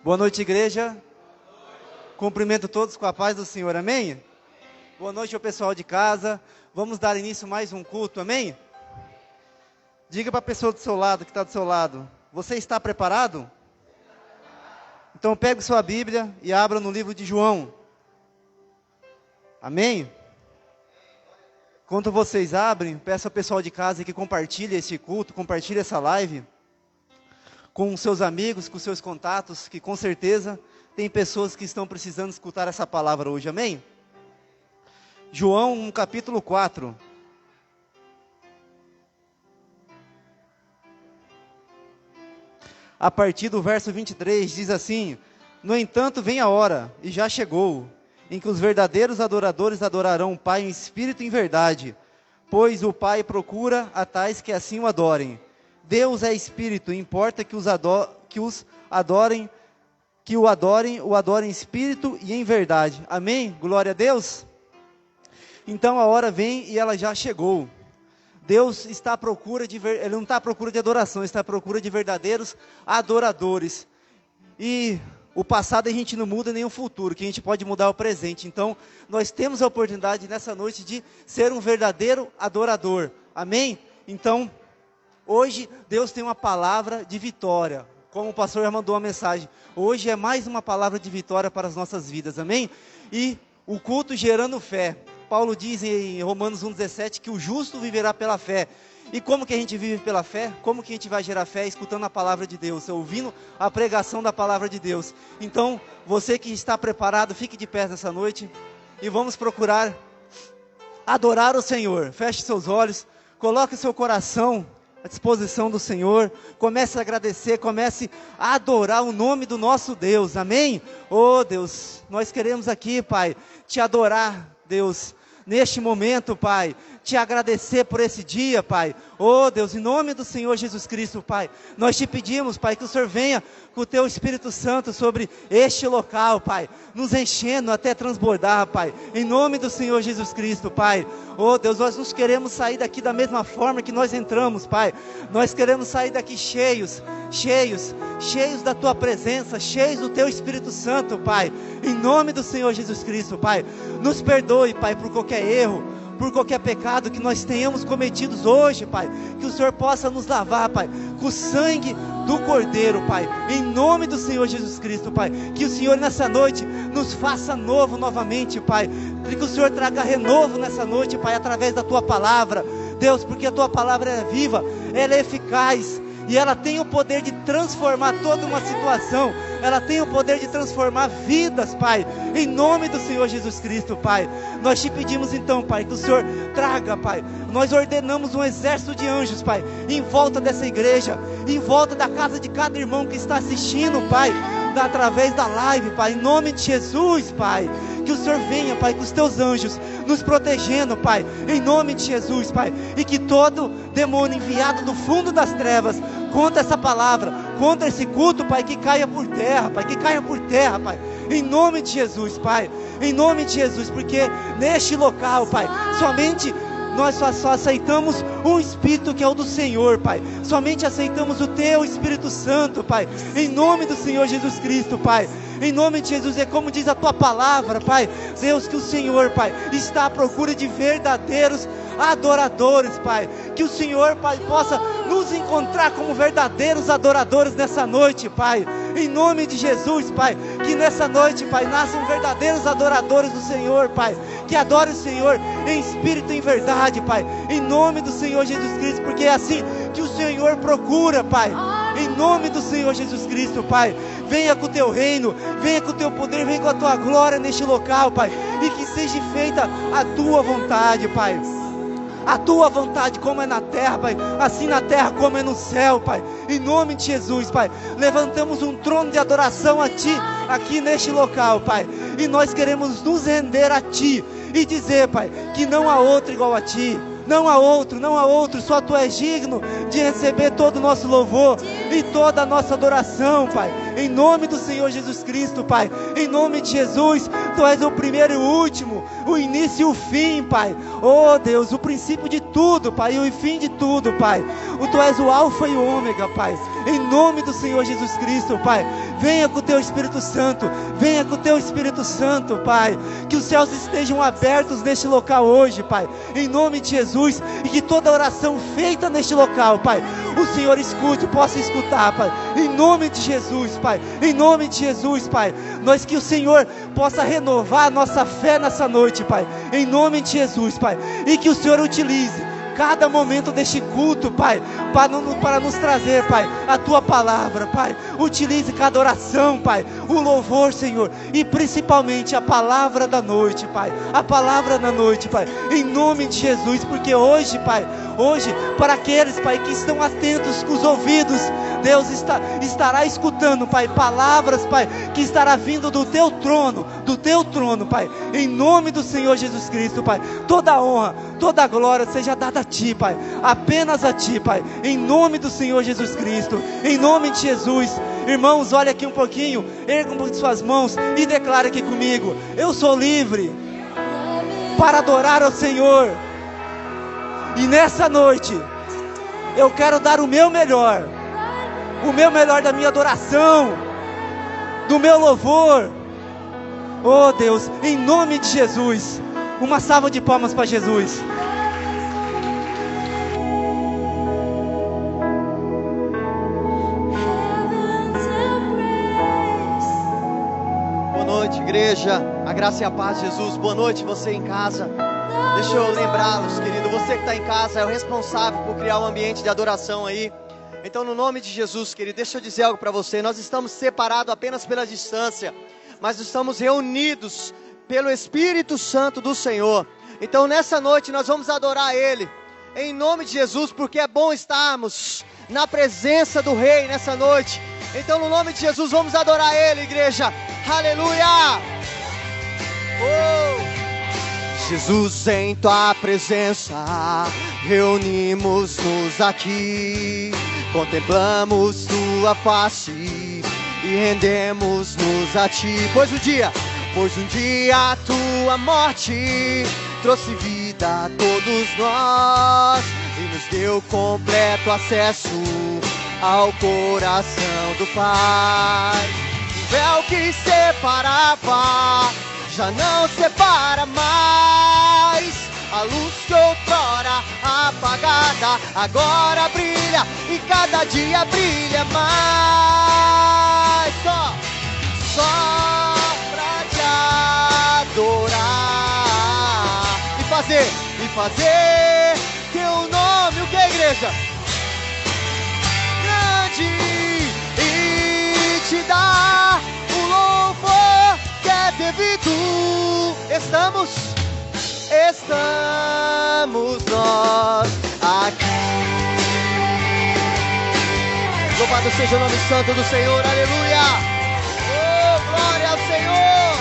Boa noite, igreja. Cumprimento todos com a paz do Senhor, amém? Boa noite ao pessoal de casa. Vamos dar início a mais um culto, amém? Diga para a pessoa do seu lado, que está do seu lado, você está preparado? Então pegue sua Bíblia e abra no livro de João. Amém? Enquanto vocês abrem, peço ao pessoal de casa que compartilhe esse culto, compartilhe essa live com seus amigos, com seus contatos, que com certeza tem pessoas que estão precisando escutar essa palavra hoje, amém? João, capítulo 4. A partir do verso 23, diz assim: No entanto, vem a hora, e já chegou, em que os verdadeiros adoradores adorarão o Pai em espírito e em verdade, pois o Pai procura a tais que assim o adorem. Deus é espírito, importa que o adorem em espírito e em verdade. Amém? Glória a Deus. Então a hora vem e ela já chegou. Deus está à procura ele não está à procura de adoração, está à procura de verdadeiros adoradores. E o passado a gente não muda, nem o futuro, que a gente pode mudar o presente. Então nós temos a oportunidade nessa noite de ser um verdadeiro adorador. Amém? Então hoje Deus tem uma palavra de vitória, como o pastor já mandou uma mensagem. Hoje é mais uma palavra de vitória para as nossas vidas, amém? E o culto gerando fé. Paulo diz em Romanos 1,17 que o justo viverá pela fé. E como que a gente vive pela fé? Como que a gente vai gerar fé? Escutando a palavra de Deus, ouvindo a pregação da palavra de Deus. Então, você que está preparado, fique de pé nessa noite e vamos procurar adorar o Senhor. Feche seus olhos, coloque seu coração à disposição do Senhor, comece a agradecer, comece a adorar o nome do nosso Deus, amém? Oh Deus, nós queremos aqui, Pai, te adorar, Deus, neste momento, Pai, te agradecer por esse dia, Pai. Oh Deus, em nome do Senhor Jesus Cristo, Pai, nós te pedimos, Pai, que o Senhor venha com o teu Espírito Santo sobre este local, Pai, nos enchendo até transbordar, Pai, em nome do Senhor Jesus Cristo, Pai. Oh Deus, nós nos queremos sair daqui da mesma forma que nós entramos, Pai. Nós queremos sair daqui cheios da tua presença, cheios do teu Espírito Santo, Pai, em nome do Senhor Jesus Cristo, Pai. Nos perdoe, Pai, por qualquer erro, por qualquer pecado que nós tenhamos cometidos hoje, Pai, que o Senhor possa nos lavar, Pai, com o sangue do Cordeiro, Pai, em nome do Senhor Jesus Cristo, Pai, que o Senhor nessa noite nos faça novo novamente, Pai, que o Senhor traga renovo nessa noite, Pai, através da Tua Palavra, Deus, porque a Tua Palavra é viva, ela é eficaz, e ela tem o poder de transformar toda uma situação, ela tem o poder de transformar vidas, Pai, em nome do Senhor Jesus Cristo, Pai. Nós te pedimos então, Pai, que o Senhor traga, Pai, nós ordenamos um exército de anjos, Pai, em volta dessa igreja, em volta da casa de cada irmão que está assistindo, Pai, através da live, Pai, em nome de Jesus, Pai, que o Senhor venha, Pai, com os teus anjos, nos protegendo, Pai, em nome de Jesus, Pai, e que todo demônio enviado do fundo das trevas, contra essa palavra, contra esse culto, Pai, que caia por terra, Pai, que caia por terra, Pai, em nome de Jesus, Pai, em nome de Jesus, porque neste local, Pai, somente nós só aceitamos um Espírito que é o do Senhor, Pai, somente aceitamos o Teu Espírito Santo, Pai, em nome do Senhor Jesus Cristo, Pai, em nome de Jesus, é como diz a Tua Palavra, Pai, Deus, que o Senhor, Pai, está à procura de verdadeiros adoradores, Pai, que o Senhor, Pai, possa nos encontrar como verdadeiros adoradores nessa noite, Pai, em nome de Jesus, Pai, que nessa noite, Pai, nasçam verdadeiros adoradores do Senhor, Pai, que adorem o Senhor em espírito e em verdade, Pai, em nome do Senhor Jesus Cristo, porque é assim que o Senhor procura, Pai, em nome do Senhor Jesus Cristo, Pai, venha com o Teu reino, venha com o Teu poder, venha com a Tua glória neste local, Pai, e que seja feita a Tua vontade, Pai, a Tua vontade como é na terra, Pai, assim na terra como é no céu, Pai, em nome de Jesus, Pai, levantamos um trono de adoração a Ti, aqui neste local, Pai, e nós queremos nos render a Ti, e dizer, Pai, que não há outro igual a Ti, não há outro, só Tu és digno de receber todo o nosso louvor e toda a nossa adoração, Pai, em nome do Senhor Jesus Cristo, Pai, em nome de Jesus, Tu és o primeiro e o último, o início e o fim, Pai, oh Deus, o princípio de tudo, Pai, e o fim de tudo, Pai, Tu és o alfa e o ômega, Pai, em nome do Senhor Jesus Cristo, Pai. Venha com o Teu Espírito Santo, venha com o Teu Espírito Santo, Pai. Que os céus estejam abertos neste local hoje, Pai, em nome de Jesus. E que toda oração feita neste local, Pai, o Senhor escute, possa escutar, Pai, em nome de Jesus, Pai, em nome de Jesus, Pai. Nós que o Senhor possa renovar a nossa fé nessa noite, Pai, em nome de Jesus, Pai. E que o Senhor utilize cada momento deste culto, Pai, para nos trazer, Pai, a Tua palavra, Pai. Utilize cada oração, Pai, o louvor, Senhor, e principalmente a palavra da noite, Pai, a palavra da noite, Pai, em nome de Jesus. Porque hoje, Pai, hoje, para aqueles, Pai, que estão atentos com os ouvidos, Deus estará escutando, Pai, palavras, Pai, que estará vindo do Teu trono, Pai, em nome do Senhor Jesus Cristo, Pai. Toda honra, toda glória seja dada a Ti, Pai, apenas a Ti, Pai, em nome do Senhor Jesus Cristo, em nome de Jesus. Irmãos, olha aqui um pouquinho, ergam suas mãos e declare aqui comigo: eu sou livre para adorar ao Senhor. E nessa noite, eu quero dar o meu melhor da minha adoração, do meu louvor. Oh Deus, em nome de Jesus, uma salva de palmas para Jesus. Boa noite, igreja, a graça e a paz de Jesus. Boa noite, você em casa. Deixa eu lembrá-los, querido, você que está em casa é o responsável por criar um ambiente de adoração aí. Então, no nome de Jesus, querido, deixa eu dizer algo para você. Nós estamos separados apenas pela distância, mas estamos reunidos pelo Espírito Santo do Senhor. Então, nessa noite, nós vamos adorar Ele, em nome de Jesus, porque é bom estarmos na presença do Rei nessa noite. Então, no nome de Jesus, vamos adorar Ele, igreja. Aleluia! Oh! Jesus, em Tua presença, reunimos-nos aqui, contemplamos Tua face e rendemos-nos a Ti. Pois um dia a Tua morte trouxe vida a todos nós e nos deu completo acesso ao coração do Pai. O véu que separava já não separa mais. A luz que outrora apagada agora brilha e cada dia brilha mais. Só pra Te adorar e fazer Teu nome, o que, igreja? Grande, e Te dar o louvor que é devido. Estamos nós aqui. Louvado seja o nome santo do Senhor, aleluia. Oh, glória ao Senhor.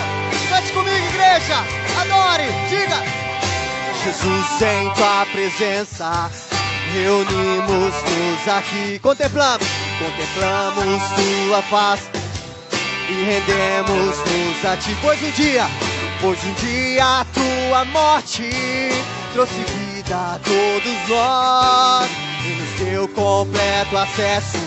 Cante comigo, igreja, adore, diga. Jesus, em Tua presença, reunimos-nos aqui. Contemplamos Tua face e rendemos-nos a Ti. Pois um dia a Tua morte trouxe vida a todos nós e nos deu completo acesso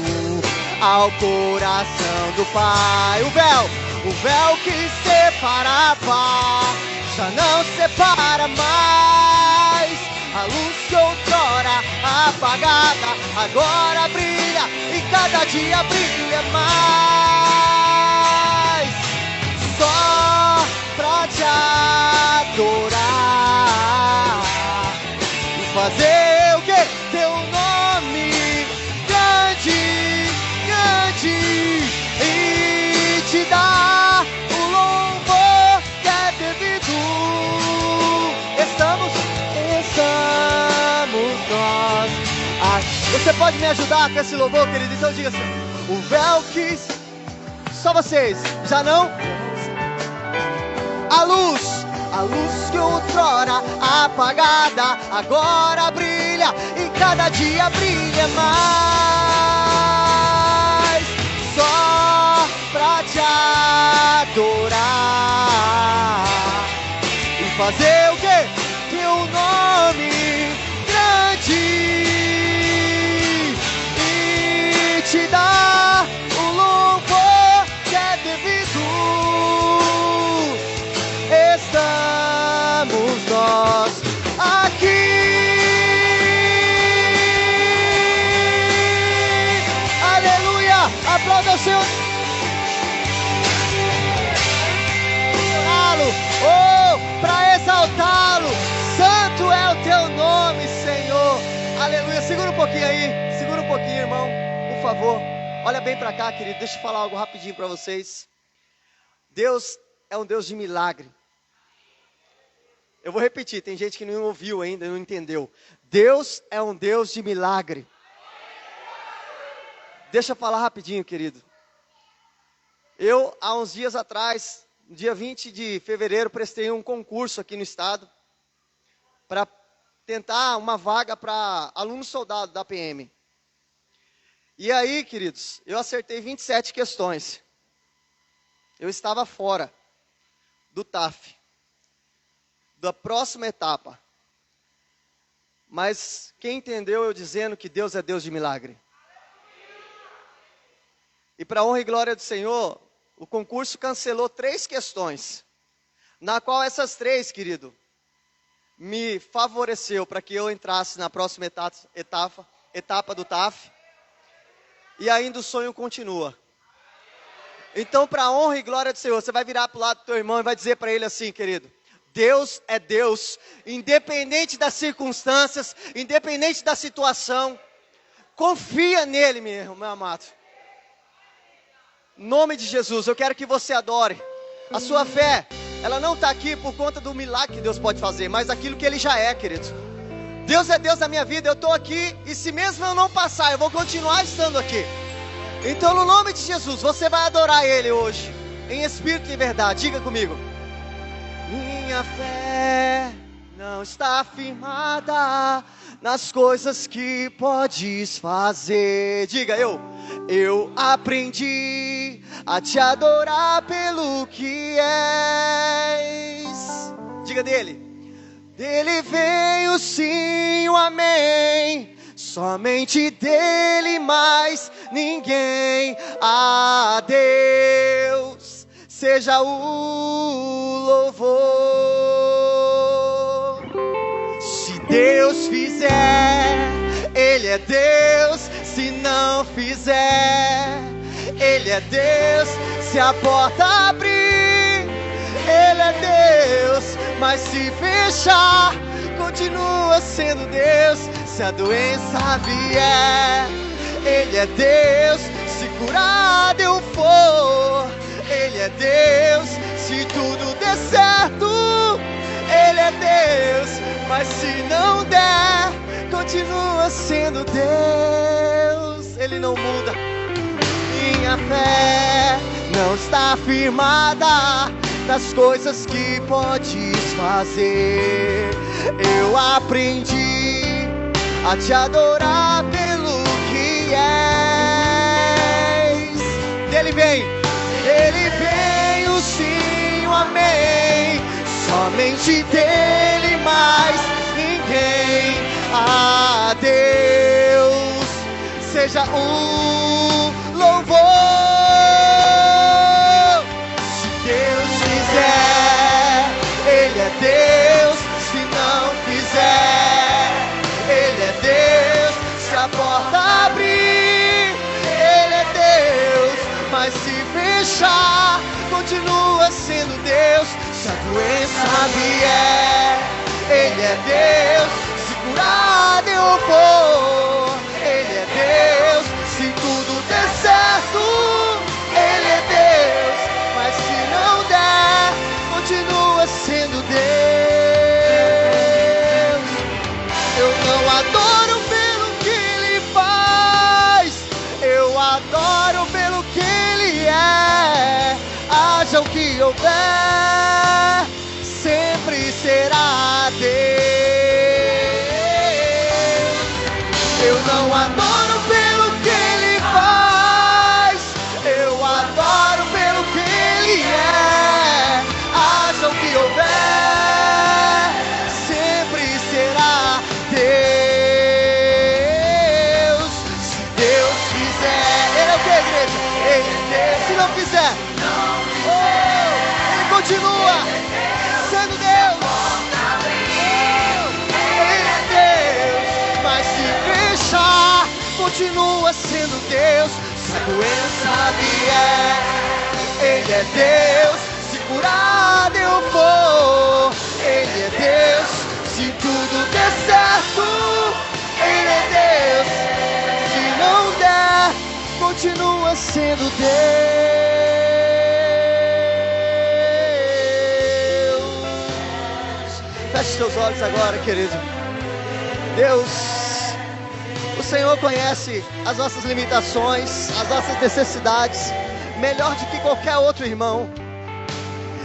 ao coração do Pai. O véu que separava já não separa mais. A luz que outrora apagada agora brilha e cada dia brilha mais. Só pra Te adorar e fazer o que? Teu nome grande e Te dar o louvor que é devido. Estamos nós aqui. Você pode me ajudar com esse louvor, querido? Então diga assim: o véu que... Só vocês, já não? A luz que outrora apagada agora brilha e cada dia brilha mais. Só pra Te adorar e fazer o que? Teu nome grande e Te dar Aleluia. Segura um pouquinho aí. Segura um pouquinho, irmão. Por favor. Olha bem para cá, querido. Deixa eu falar algo rapidinho para vocês. Deus é um Deus de milagre. Eu vou repetir. Tem gente que não ouviu ainda, não entendeu. Deus é um Deus de milagre. Deixa eu falar rapidinho, querido. Eu, há uns dias atrás, no dia 20 de fevereiro, prestei um concurso aqui no estado para tentar uma vaga para aluno soldado da PM. E aí, queridos, eu acertei 27 questões. Eu estava fora do TAF, da próxima etapa. Mas quem entendeu eu dizendo que Deus é Deus de milagre? E para a honra e glória do Senhor, o concurso cancelou 3 questões, na qual essas 3, querido, me favoreceu para que eu entrasse na próxima etapa do TAF, e ainda o sonho continua. Então, para a honra e glória do Senhor, você vai virar para o lado do teu irmão e vai dizer para ele assim, querido: Deus é Deus, independente das circunstâncias, independente da situação, confia nele, meu amado. Em nome de Jesus, eu quero que você adore. A sua fé, ela não está aqui por conta do milagre que Deus pode fazer, mas aquilo que Ele já é, querido. Deus é Deus da minha vida, eu estou aqui, e se mesmo eu não passar, eu vou continuar estando aqui. Então, no nome de Jesus, você vai adorar Ele hoje, em espírito e verdade. Diga comigo. Minha fé não está firmada nas coisas que podes fazer. Diga, eu aprendi a te adorar pelo que és. Diga dele. Dele vem o sim, o amém. Somente dele, mais ninguém. A Deus seja o louvor. Se Deus fizer, Ele é Deus. Se não fizer, Ele é Deus. Se a porta abrir, Ele é Deus. Mas se fechar, continua sendo Deus. Se a doença vier, Ele é Deus. Se curado eu for, Ele é Deus. Se tudo der certo, Ele é Deus. Mas se não der, continua sendo Deus. Ele não muda. Minha fé não está firmada nas coisas que podes fazer. Eu aprendi a te adorar pelo que és. Dele vem o sim, o amém. Somente dele, mais ninguém. A Deus seja o louvor. Se Deus fizer, Ele é Deus. Se não fizer, Ele é Deus. Se a porta abrir, Ele é Deus. Mas se fechar, continua sendo Deus. Se a doença vier, Ele é Deus. Se curado eu for, Ele é Deus. Se tudo der certo, Ele é Deus. Mas se não der, continua sendo Deus. Eu não adoro pelo que Ele faz, eu adoro pelo que Ele é. Haja o que houver, sempre será Deus. Eu não adoro pelo que Ele faz, eu adoro pelo que Ele é. Haja o que houver, sempre será Deus. Se Deus fizer, Ele é o que, igreja? Ele é Deus. Se não fizer, Ele continua sendo Deus. Ele é Deus. Mas se fechar, continua sendo Deus. Se a doença vier, Ele é Deus. Se curado eu for, Ele é Deus. Se tudo der certo, Ele é continua sendo Deus. Feche seus olhos agora, querido. Deus, o Senhor conhece as nossas limitações, as nossas necessidades, melhor do que qualquer outro irmão.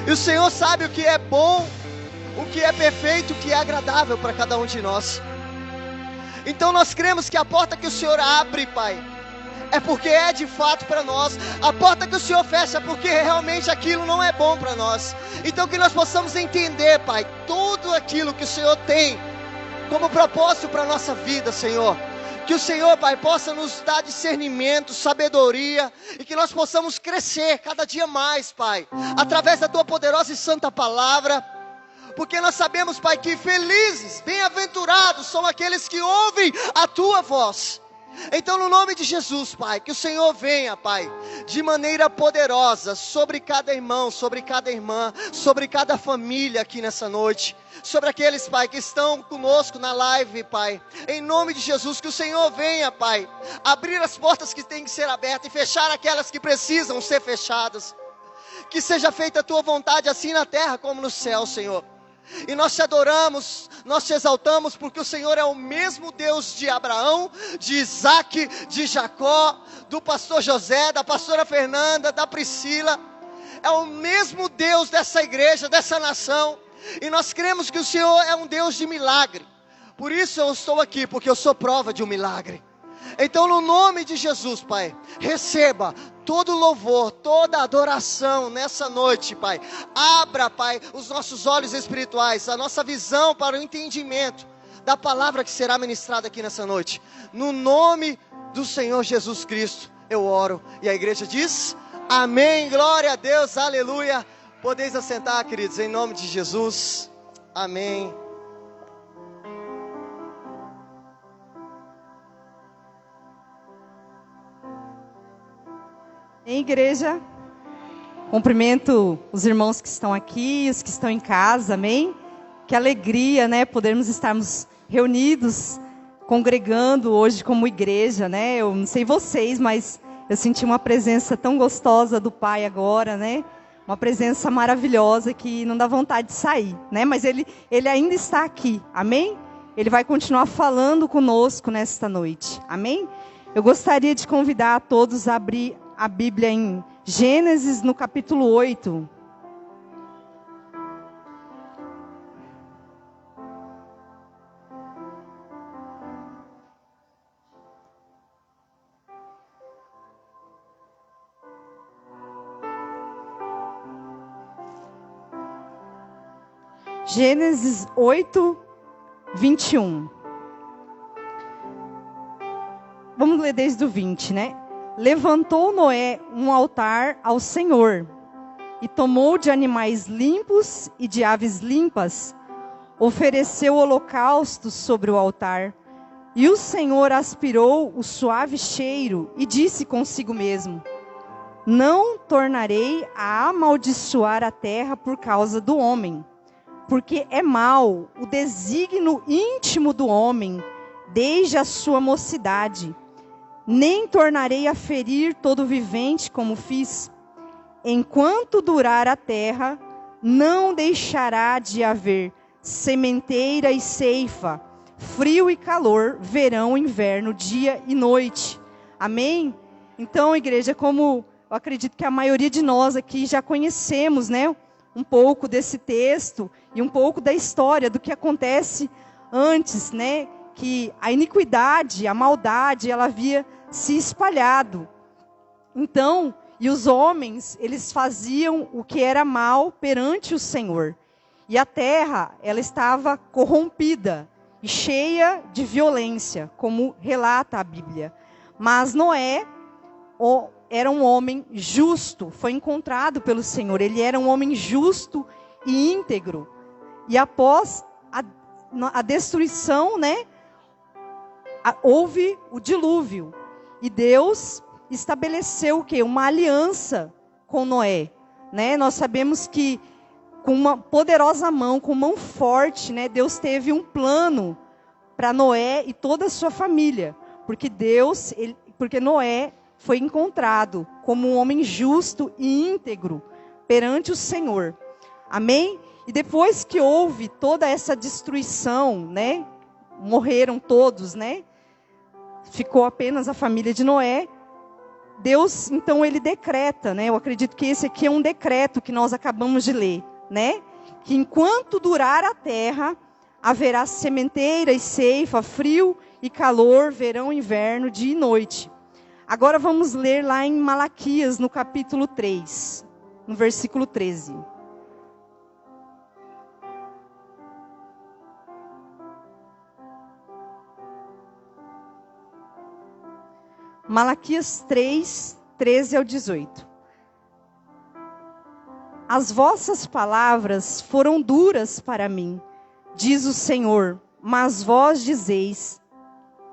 E o Senhor sabe o que é bom, o que é perfeito, o que é agradável para cada um de nós. Então nós cremos que a porta que o Senhor abre, Pai, é porque é de fato para nós. A porta que o Senhor fecha é porque realmente aquilo não é bom para nós. Então que nós possamos entender, Pai, tudo aquilo que o Senhor tem como propósito para a nossa vida, Senhor. Que o Senhor, Pai, possa nos dar discernimento, sabedoria, e que nós possamos crescer cada dia mais, Pai, através da Tua poderosa e santa palavra. Porque nós sabemos, Pai, que felizes, bem-aventurados são aqueles que ouvem a Tua voz. Então, no nome de Jesus, Pai, que o Senhor venha, Pai, de maneira poderosa sobre cada irmão, sobre cada irmã, sobre cada família aqui nessa noite, sobre aqueles, Pai, que estão conosco na live, Pai, em nome de Jesus, que o Senhor venha, Pai, abrir as portas que têm que ser abertas e fechar aquelas que precisam ser fechadas. Que seja feita a Tua vontade, assim na terra como no céu, Senhor. E nós te adoramos, nós te exaltamos, porque o Senhor é o mesmo Deus de Abraão, de Isaac, de Jacó, do pastor José, da pastora Fernanda, da Priscila. É o mesmo Deus dessa igreja, dessa nação. E nós cremos que o Senhor é um Deus de milagre. Por isso eu estou aqui, porque eu sou prova de um milagre. Então, no nome de Jesus, Pai, receba todo louvor, toda adoração nessa noite, Pai. Abra, Pai, os nossos olhos espirituais, a nossa visão para o entendimento da palavra que será ministrada aqui nessa noite. No nome do Senhor Jesus Cristo, eu oro. E a igreja diz: amém, glória a Deus, aleluia. Podeis assentar, queridos, em nome de Jesus. Amém. Em igreja, cumprimento os irmãos que estão aqui, os que estão em casa, amém? Que alegria, né, podermos estarmos reunidos, congregando hoje como igreja, né? Eu não sei vocês, mas eu senti uma presença tão gostosa do Pai agora, né? Uma presença maravilhosa que não dá vontade de sair, né? Mas Ele ainda está aqui, amém? Ele vai continuar falando conosco nesta noite, amém? Eu gostaria de convidar a todos a abrir a Bíblia em Gênesis, no capítulo 8. Gênesis 8, 21. Vamos ler desde o 20, né? Levantou Noé um altar ao Senhor, e tomou de animais limpos e de aves limpas, ofereceu holocaustos sobre o altar, e o Senhor aspirou o suave cheiro, e disse consigo mesmo: não tornarei a amaldiçoar a terra por causa do homem, porque é mau o desígnio íntimo do homem, desde a sua mocidade. Nem tornarei a ferir todo vivente como fiz. Enquanto durar a terra, não deixará de haver sementeira e ceifa, frio e calor, verão e inverno, dia e noite. Amém? Então, igreja, como eu acredito que a maioria de nós aqui já conhecemos, né, um pouco desse texto e um pouco da história do que acontece antes, né, que a iniquidade, a maldade, ela havia se espalhado. Então, e os homens, eles faziam o que era mal perante o Senhor. E a terra, ela estava corrompida e cheia de violência, como relata a Bíblia. Mas Noé era um homem justo, foi encontrado pelo Senhor. Ele era um homem justo e íntegro. E após a destruição, né, houve o dilúvio. E Deus estabeleceu o quê? Uma aliança com Noé, né? Nós sabemos que com uma poderosa mão, com mão forte, né, Deus teve um plano para Noé e toda a sua família, porque Noé foi encontrado como um homem justo e íntegro perante o Senhor. Amém? E depois que houve toda essa destruição, né? Morreram todos, né? Ficou apenas a família de Noé. Deus, então, ele decreta, né? Eu acredito que esse aqui é um decreto que nós acabamos de ler, né? Que enquanto durar a terra, haverá sementeira e ceifa, frio e calor, verão e inverno, dia e noite. Agora vamos ler lá em Malaquias, no capítulo 3, no versículo 13. Malaquias 3, 13 ao 18. As vossas palavras foram duras para mim, diz o Senhor, mas vós dizeis: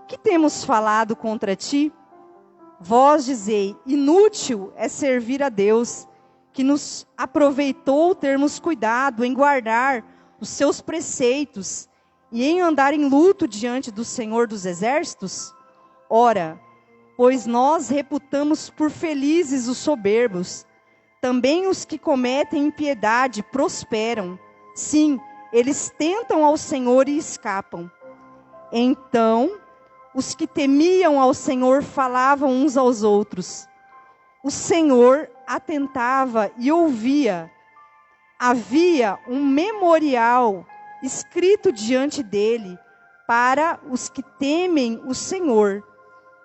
que temos falado contra ti? Vós dizei: inútil é servir a Deus, que nos aproveitou termos cuidado em guardar os seus preceitos e em andar em luto diante do Senhor dos Exércitos? Ora, pois nós reputamos por felizes os soberbos, também os que cometem impiedade prosperam. Sim, eles tentam ao Senhor e escapam. Então, os que temiam ao Senhor falavam uns aos outros. O Senhor atentava e ouvia. Havia um memorial escrito diante dele para os que temem o Senhor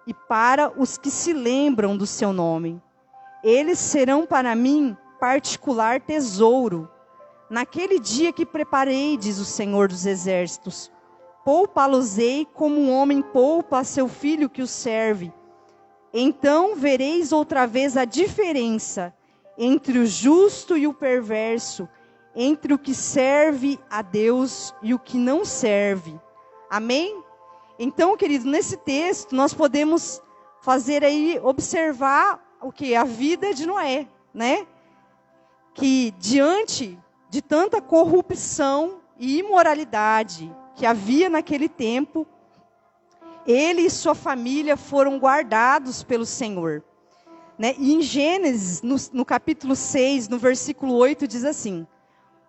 e para os que se lembram do seu nome. Eles serão para mim particular tesouro. Naquele dia que preparei, diz o Senhor dos Exércitos, poupá-los-ei como um homem poupa a seu filho que o serve. Então vereis outra vez a diferença entre o justo e o perverso, entre o que serve a Deus e o que não serve. Amém? Então, querido, nesse texto nós podemos fazer aí, observar o que? A vida de Noé, né? Que diante de tanta corrupção e imoralidade que havia naquele tempo, ele e sua família foram guardados pelo Senhor, né? E em Gênesis, no capítulo 6, no versículo 8, diz assim: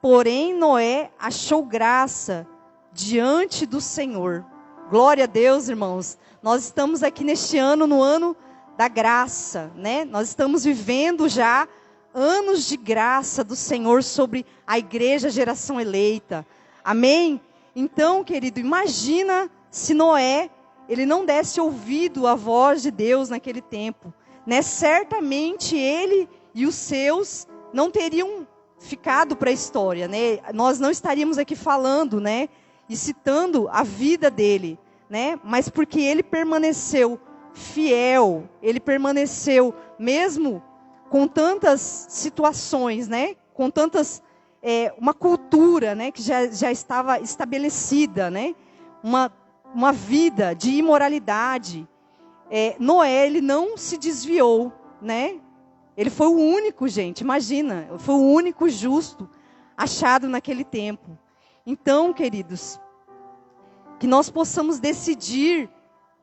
porém Noé achou graça diante do Senhor. Glória a Deus, irmãos. Nós estamos aqui neste ano, no ano da graça, né? Nós estamos vivendo já anos de graça do Senhor sobre a igreja geração eleita. Amém? Então, querido, imagina se Noé, ele não desse ouvido à voz de Deus naquele tempo, né? Certamente ele e os seus não teriam ficado para a história, né? Nós não estaríamos aqui falando, né? E citando a vida dele, né? Mas porque ele permaneceu fiel, ele permaneceu mesmo com tantas situações, né? Com tantas uma cultura, né? Que já estava estabelecida, né? Uma vida de imoralidade. Noé, ele não se desviou, né? Ele foi o único, gente, imagina, foi o único justo achado naquele tempo. Então, queridos, que nós possamos decidir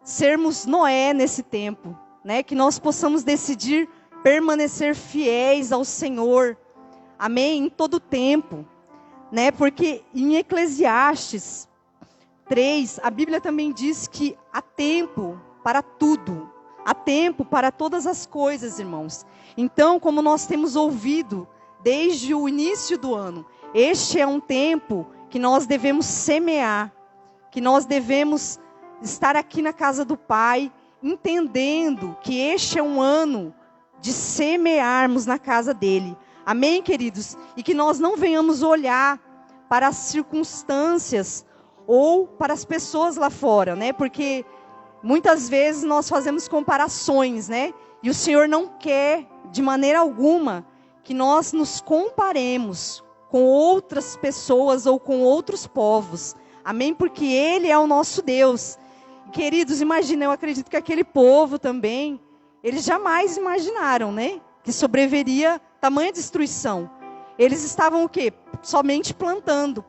sermos Noé nesse tempo, né? Que nós possamos decidir permanecer fiéis ao Senhor, amém? Em todo tempo, né? Porque em Eclesiastes 3, a Bíblia também diz que há tempo para tudo, há tempo para todas as coisas, irmãos. Então, como nós temos ouvido desde o início do ano, este é um tempo que nós devemos semear, que nós devemos estar aqui na casa do Pai, entendendo que este é um ano de semearmos na casa dele. Amém, queridos? E que nós não venhamos olhar para as circunstâncias ou para as pessoas lá fora, né? Porque muitas vezes nós fazemos comparações, né? E o Senhor não quer, de maneira alguma, que nós nos comparemos com outras pessoas ou com outros povos. Amém? Porque Ele é o nosso Deus. Queridos, imagina, eu acredito que aquele povo também, eles jamais imaginaram, né? Que sobreviria tamanha destruição. Eles estavam o quê? Somente plantando.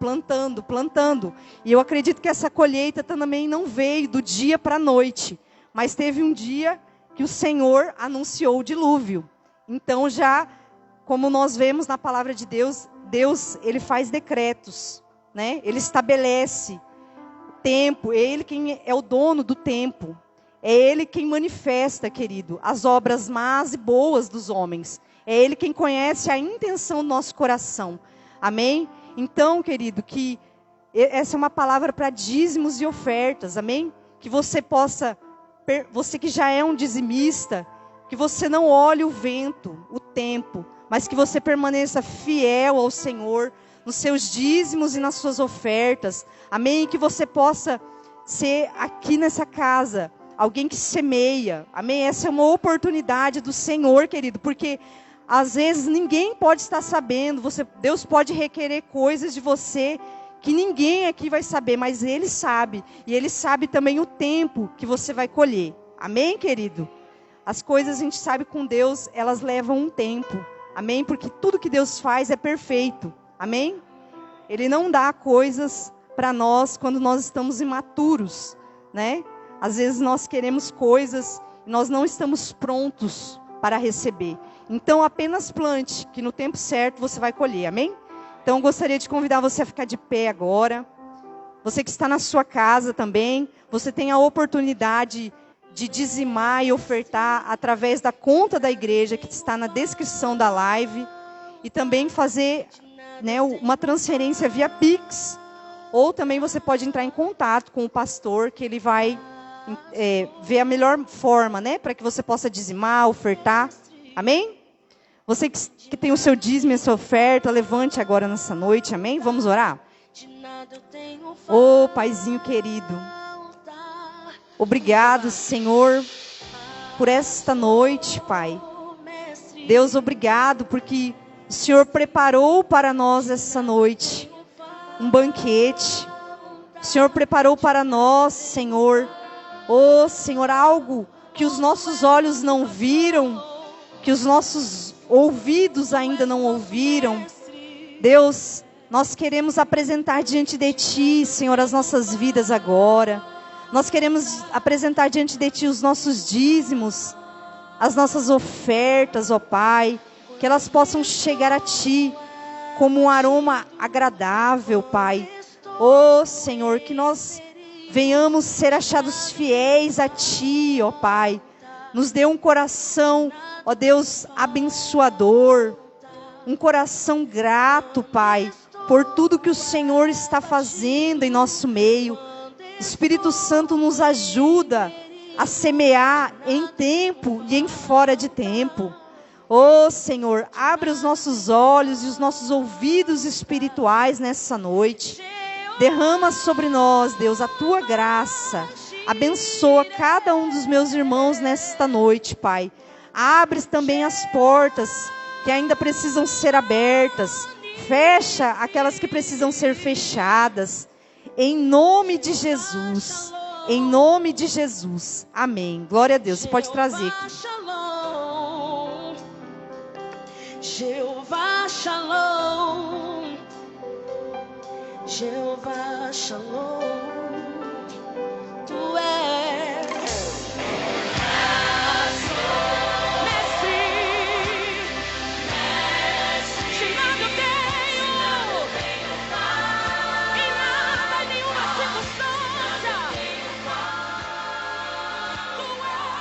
E eu acredito que essa colheita também não veio do dia para a noite. Mas teve um dia que o Senhor anunciou o dilúvio. Então já, como nós vemos na palavra de Deus, Deus, ele faz decretos, né? Ele estabelece tempo, é Ele quem é o dono do tempo. É Ele quem manifesta, querido, as obras más e boas dos homens. É Ele quem conhece a intenção do nosso coração. Amém? Então, querido, que essa é uma palavra para dízimos e ofertas. Amém? Que você possa, você que já é um dizimista, que você não olhe o vento, o tempo, mas que você permaneça fiel ao Senhor, nos seus dízimos e nas suas ofertas. Amém? Que você possa ser aqui nessa casa alguém que semeia. Amém? Essa é uma oportunidade do Senhor, querido, porque às vezes ninguém pode estar sabendo. Deus pode requerer coisas de você que ninguém aqui vai saber, mas Ele sabe. E Ele sabe também o tempo que você vai colher. Amém, querido? As coisas a gente sabe com Deus, elas levam um tempo. Amém? Porque tudo que Deus faz é perfeito. Amém? Ele não dá coisas para nós quando nós estamos imaturos, né? Às vezes nós queremos coisas e nós não estamos prontos para receber. Então apenas plante, que no tempo certo você vai colher. Amém? Então eu gostaria de convidar você a ficar de pé agora. Você que está na sua casa também, você tem a oportunidade de dizimar e ofertar através da conta da igreja que está na descrição da live. E também fazer, né, uma transferência via Pix. Ou também você pode entrar em contato com o pastor, que ele vai ver a melhor forma, né, para que você possa dizimar, ofertar. Amém? Você que tem o seu dízimo e a sua oferta, levante agora nessa noite. Amém? Vamos orar? Ô, Paizinho querido, obrigado, Senhor, por esta noite, Pai. Deus, obrigado porque o Senhor preparou para nós essa noite um banquete. O Senhor preparou para nós, Senhor, oh Senhor, algo que os nossos olhos não viram, que os nossos ouvidos ainda não ouviram. Deus, nós queremos apresentar diante de Ti, Senhor, as nossas vidas agora. Nós queremos apresentar diante de Ti os nossos dízimos, as nossas ofertas, ó Pai, que elas possam chegar a Ti como um aroma agradável, Pai. Ó Senhor, que nós venhamos ser achados fiéis a Ti, ó Pai. Nos dê um coração, ó Deus, abençoador, um coração grato, Pai, por tudo que o Senhor está fazendo em nosso meio. Espírito Santo nos ajuda a semear em tempo e em fora de tempo. Ô Senhor, abre os nossos olhos e os nossos ouvidos espirituais nessa noite. Derrama sobre nós, Deus, a Tua graça. Abençoa cada um dos meus irmãos nesta noite, Pai. Abre também as portas que ainda precisam ser abertas. Fecha aquelas que precisam ser fechadas. Em nome de Jesus. Em nome de Jesus. Amém. Glória a Deus. Você pode trazer aqui. Jeová Shalom, Jeová Shalom, Tu és Mestre, de nada eu tenho, em nada, em nenhuma circunstância.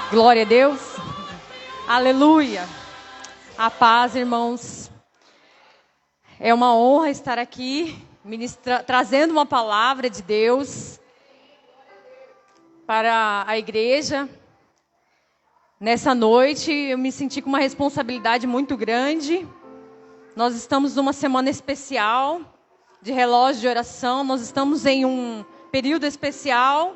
Glória a Deus. Aleluia. A paz, irmãos. É uma honra estar aqui, trazendo uma palavra de Deus para a igreja. Nessa noite, eu me senti com uma responsabilidade muito grande. Nós estamos numa semana especial de relógio de oração. Nós estamos em um período especial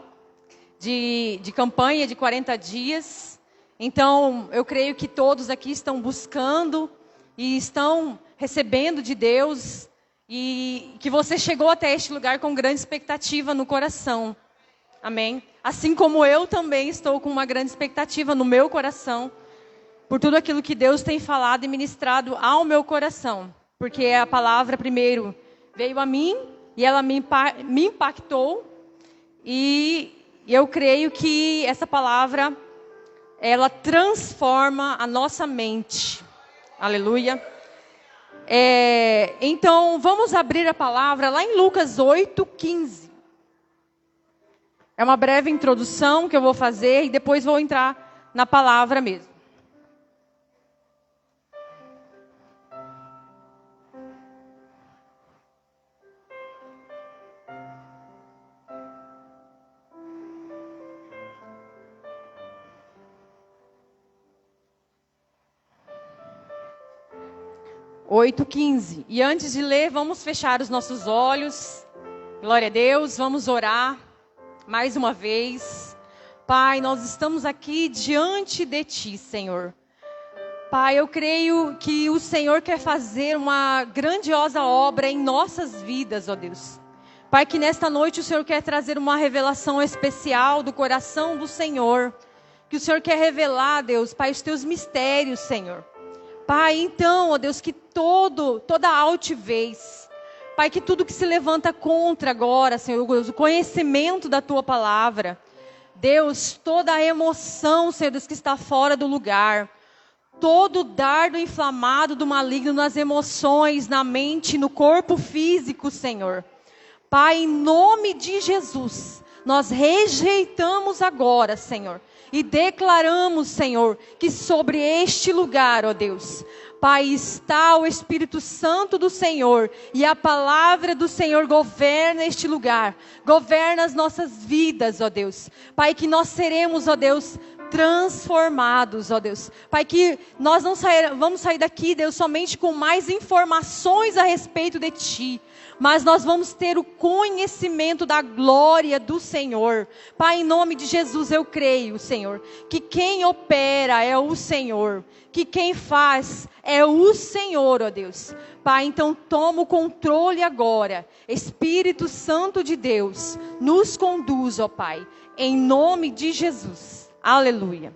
de campanha de 40 dias. Então, eu creio que todos aqui estão buscando e estão recebendo de Deus, e que você chegou até este lugar com grande expectativa no coração. Amém? Assim como eu também estou com uma grande expectativa no meu coração, por tudo aquilo que Deus tem falado e ministrado ao meu coração. Porque a palavra primeiro veio a mim e ela me impactou, e eu creio que essa palavra ela transforma a nossa mente. Aleluia. Então, vamos abrir a palavra lá em Lucas 8:15. É uma breve introdução que eu vou fazer e depois vou entrar na palavra mesmo. Oito, 15. E antes de ler, vamos fechar os nossos olhos. Glória a Deus, vamos orar mais uma vez. Pai, nós estamos aqui diante de Ti, Senhor. Pai, eu creio que o Senhor quer fazer uma grandiosa obra em nossas vidas, ó Deus. Pai, que nesta noite o Senhor quer trazer uma revelação especial do coração do Senhor. Que o Senhor quer revelar, Deus, Pai, os Teus mistérios, Senhor. Pai, então, ó Deus, que toda altivez, Pai, que tudo que se levanta contra agora, Senhor, o conhecimento da Tua palavra, Deus, toda a emoção, Senhor Deus, que está fora do lugar, todo dardo inflamado do maligno nas emoções, na mente, no corpo físico, Senhor. Pai, em nome de Jesus, nós rejeitamos agora, Senhor, e declaramos, Senhor, que sobre este lugar, ó Deus, Pai, está o Espírito Santo do Senhor, e a palavra do Senhor governa este lugar, governa as nossas vidas, ó Deus. Pai, que nós seremos, ó Deus, transformados, ó Deus. Pai, que nós não vamos sair daqui, Deus, somente com mais informações a respeito de Ti, mas nós vamos ter o conhecimento da glória do Senhor. Pai, em nome de Jesus eu creio, Senhor, que quem opera é o Senhor, que quem faz é o Senhor, ó Deus. Pai, então toma o controle agora. Espírito Santo de Deus, nos conduz, ó Pai, em nome de Jesus. Aleluia.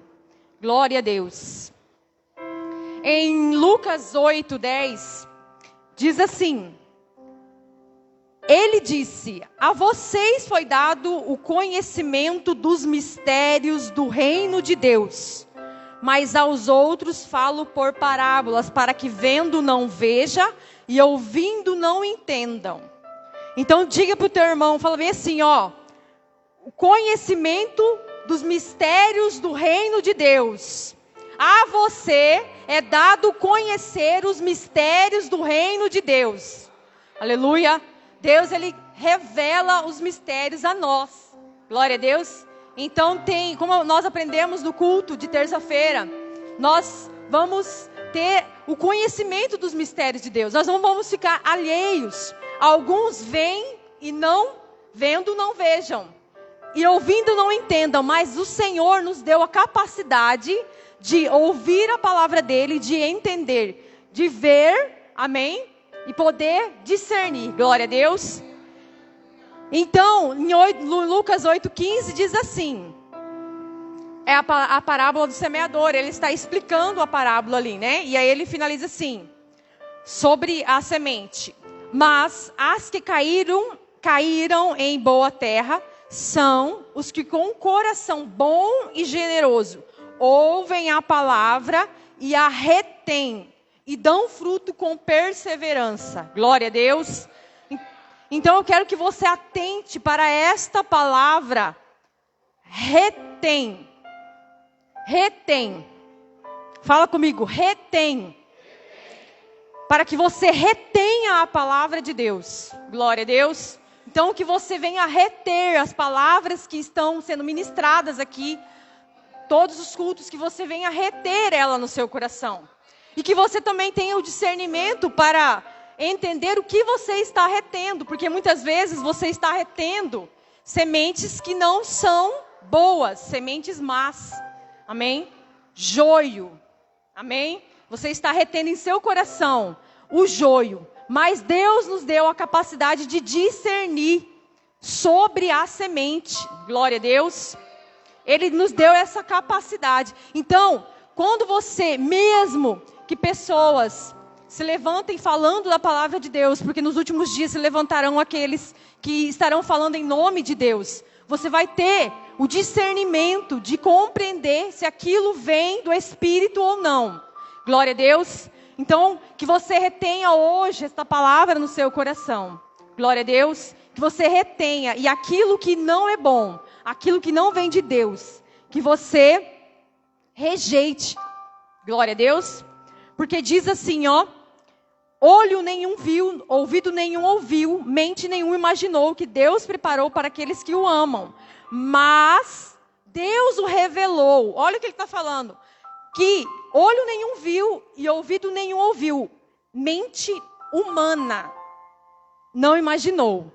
Glória a Deus. Em Lucas 8:10, diz assim: Ele disse: a vocês foi dado o conhecimento dos mistérios do reino de Deus, mas aos outros falo por parábolas, para que vendo não veja e ouvindo não entendam. Então diga para o teu irmão, fala bem assim, ó, o conhecimento dos mistérios do reino de Deus. A você é dado conhecer os mistérios do reino de Deus. Aleluia. Deus, Ele revela os mistérios a nós. Glória a Deus. Então como nós aprendemos no culto de terça-feira, nós vamos ter o conhecimento dos mistérios de Deus. Nós não vamos ficar alheios. Alguns veem e não, vendo não vejam. E ouvindo não entendam, mas o Senhor nos deu a capacidade de ouvir a palavra dEle, de entender, de ver, amém? E poder discernir, glória a Deus. Então, em Lucas 8:15 diz assim, é a parábola do semeador, ele está explicando a parábola ali, né? E aí ele finaliza assim, sobre a semente. Mas as que caíram em boa terra, são os que com um coração bom e generoso ouvem a palavra e a retêm e dão fruto com perseverança. Glória a Deus. Então eu quero que você atente para esta palavra, retém. Retém. Fala comigo, retém. Para que você retenha a palavra de Deus. Glória a Deus. Então que você venha reter as palavras que estão sendo ministradas aqui, todos os cultos, que você venha reter ela no seu coração. E que você também tenha o discernimento para entender o que você está retendo, porque muitas vezes você está retendo sementes que não são boas, sementes más. Amém? Joio. Amém? Você está retendo em seu coração o joio. Mas Deus nos deu a capacidade de discernir sobre a semente. Glória a Deus. Ele nos deu essa capacidade. Então, quando você, mesmo que pessoas se levantem falando da palavra de Deus, porque nos últimos dias se levantarão aqueles que estarão falando em nome de Deus, você vai ter o discernimento de compreender se aquilo vem do Espírito ou não. Glória a Deus. Então, que você retenha hoje esta palavra no seu coração. Glória a Deus. Que você retenha. E aquilo que não é bom, aquilo que não vem de Deus, que você rejeite. Glória a Deus. Porque diz assim, ó. Olho nenhum viu, ouvido nenhum ouviu, mente nenhum imaginou que Deus preparou para aqueles que o amam. Mas Deus o revelou. Olha o que ele está falando. Que olho nenhum viu e ouvido nenhum ouviu. Mente humana não imaginou.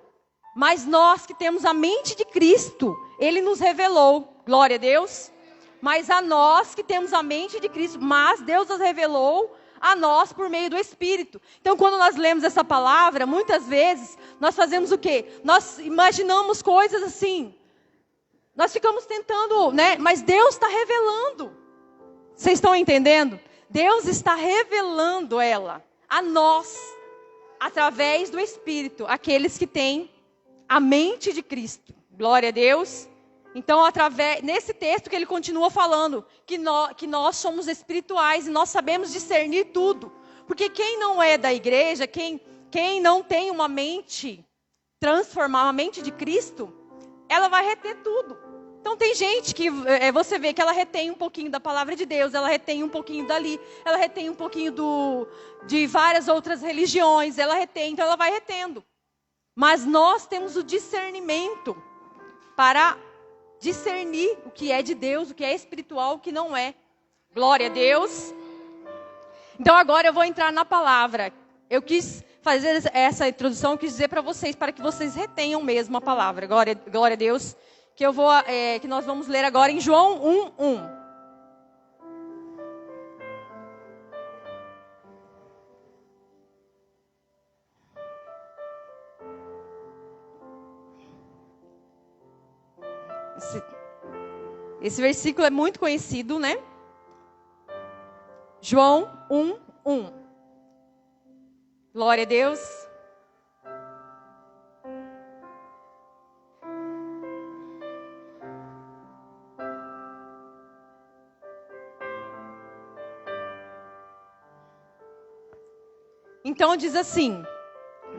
Mas nós que temos a mente de Cristo, Ele nos revelou. Glória a Deus. Mas a nós que temos a mente de Cristo, mas Deus nos revelou a nós por meio do Espírito. Então, quando nós lemos essa palavra, muitas vezes, nós fazemos o quê? Nós imaginamos coisas assim. Nós ficamos tentando, né? Mas Deus está revelando. Vocês estão entendendo? Deus está revelando ela a nós, através do Espírito, aqueles que têm a mente de Cristo. Glória a Deus. Então, nesse texto que ele continua falando, que nós somos espirituais e nós sabemos discernir tudo. Porque quem não é da igreja, quem não tem uma mente transformada, uma mente de Cristo, ela vai reter tudo. Então, tem gente que você vê que ela retém um pouquinho da palavra de Deus, ela retém um pouquinho dali, ela retém um pouquinho de várias outras religiões, então ela vai retendo. Mas nós temos o discernimento para discernir o que é de Deus, o que é espiritual, o que não é. Glória a Deus. Então agora eu vou entrar na palavra. Eu quis fazer essa introdução, eu quis dizer para vocês, para que vocês retenham mesmo a palavra. Glória a Deus. Que nós vamos ler agora em João 1:1. Esse versículo é muito conhecido, né? João 1:1. Glória a Deus. Então diz assim: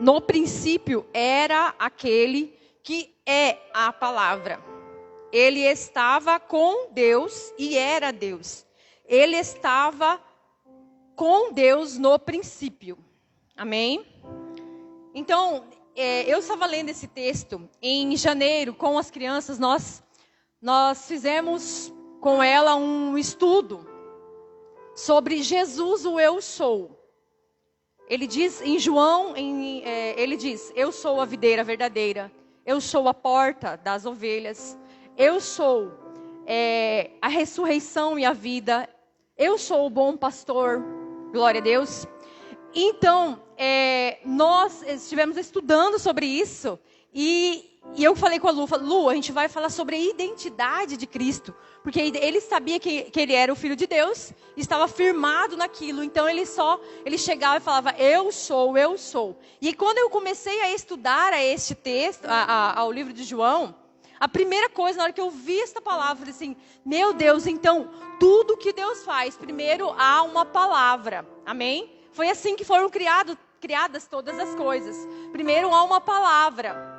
no princípio era aquele que é a palavra. Ele estava com Deus e era Deus. Ele estava com Deus no princípio. Amém? Então, eu estava lendo esse texto em janeiro com as crianças. Nós fizemos com ela um estudo sobre Jesus, o Eu Sou. Ele diz em João, ele diz: eu sou a videira verdadeira. Eu sou a porta das ovelhas. Eu sou a ressurreição e a vida. Eu sou o bom pastor. Glória a Deus. Então, nós estivemos estudando sobre isso. E eu falei com a Lu, a gente vai falar sobre a identidade de Cristo. Porque ele sabia que ele era o Filho de Deus. Estava firmado naquilo. Então, ele chegava e falava: eu sou, eu sou. E quando eu comecei a estudar este texto, ao livro de João, a primeira coisa, na hora que eu vi esta palavra, eu falei assim: meu Deus, então, tudo que Deus faz, primeiro há uma palavra. Amém? Foi assim que foram criadas todas as coisas. Primeiro há uma palavra.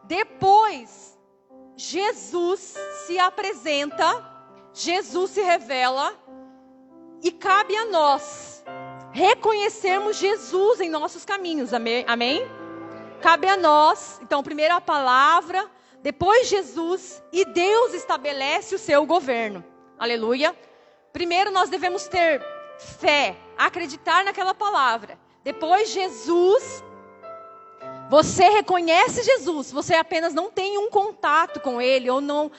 Depois, Jesus se apresenta, Jesus se revela, e cabe a nós reconhecermos Jesus em nossos caminhos. Amém? Cabe a nós, então, primeiro a palavra, depois Jesus, e Deus estabelece o seu governo. Aleluia. Primeiro nós devemos ter fé, acreditar naquela palavra. Depois Jesus, você reconhece Jesus, você apenas não tem um contato com Ele, ou não,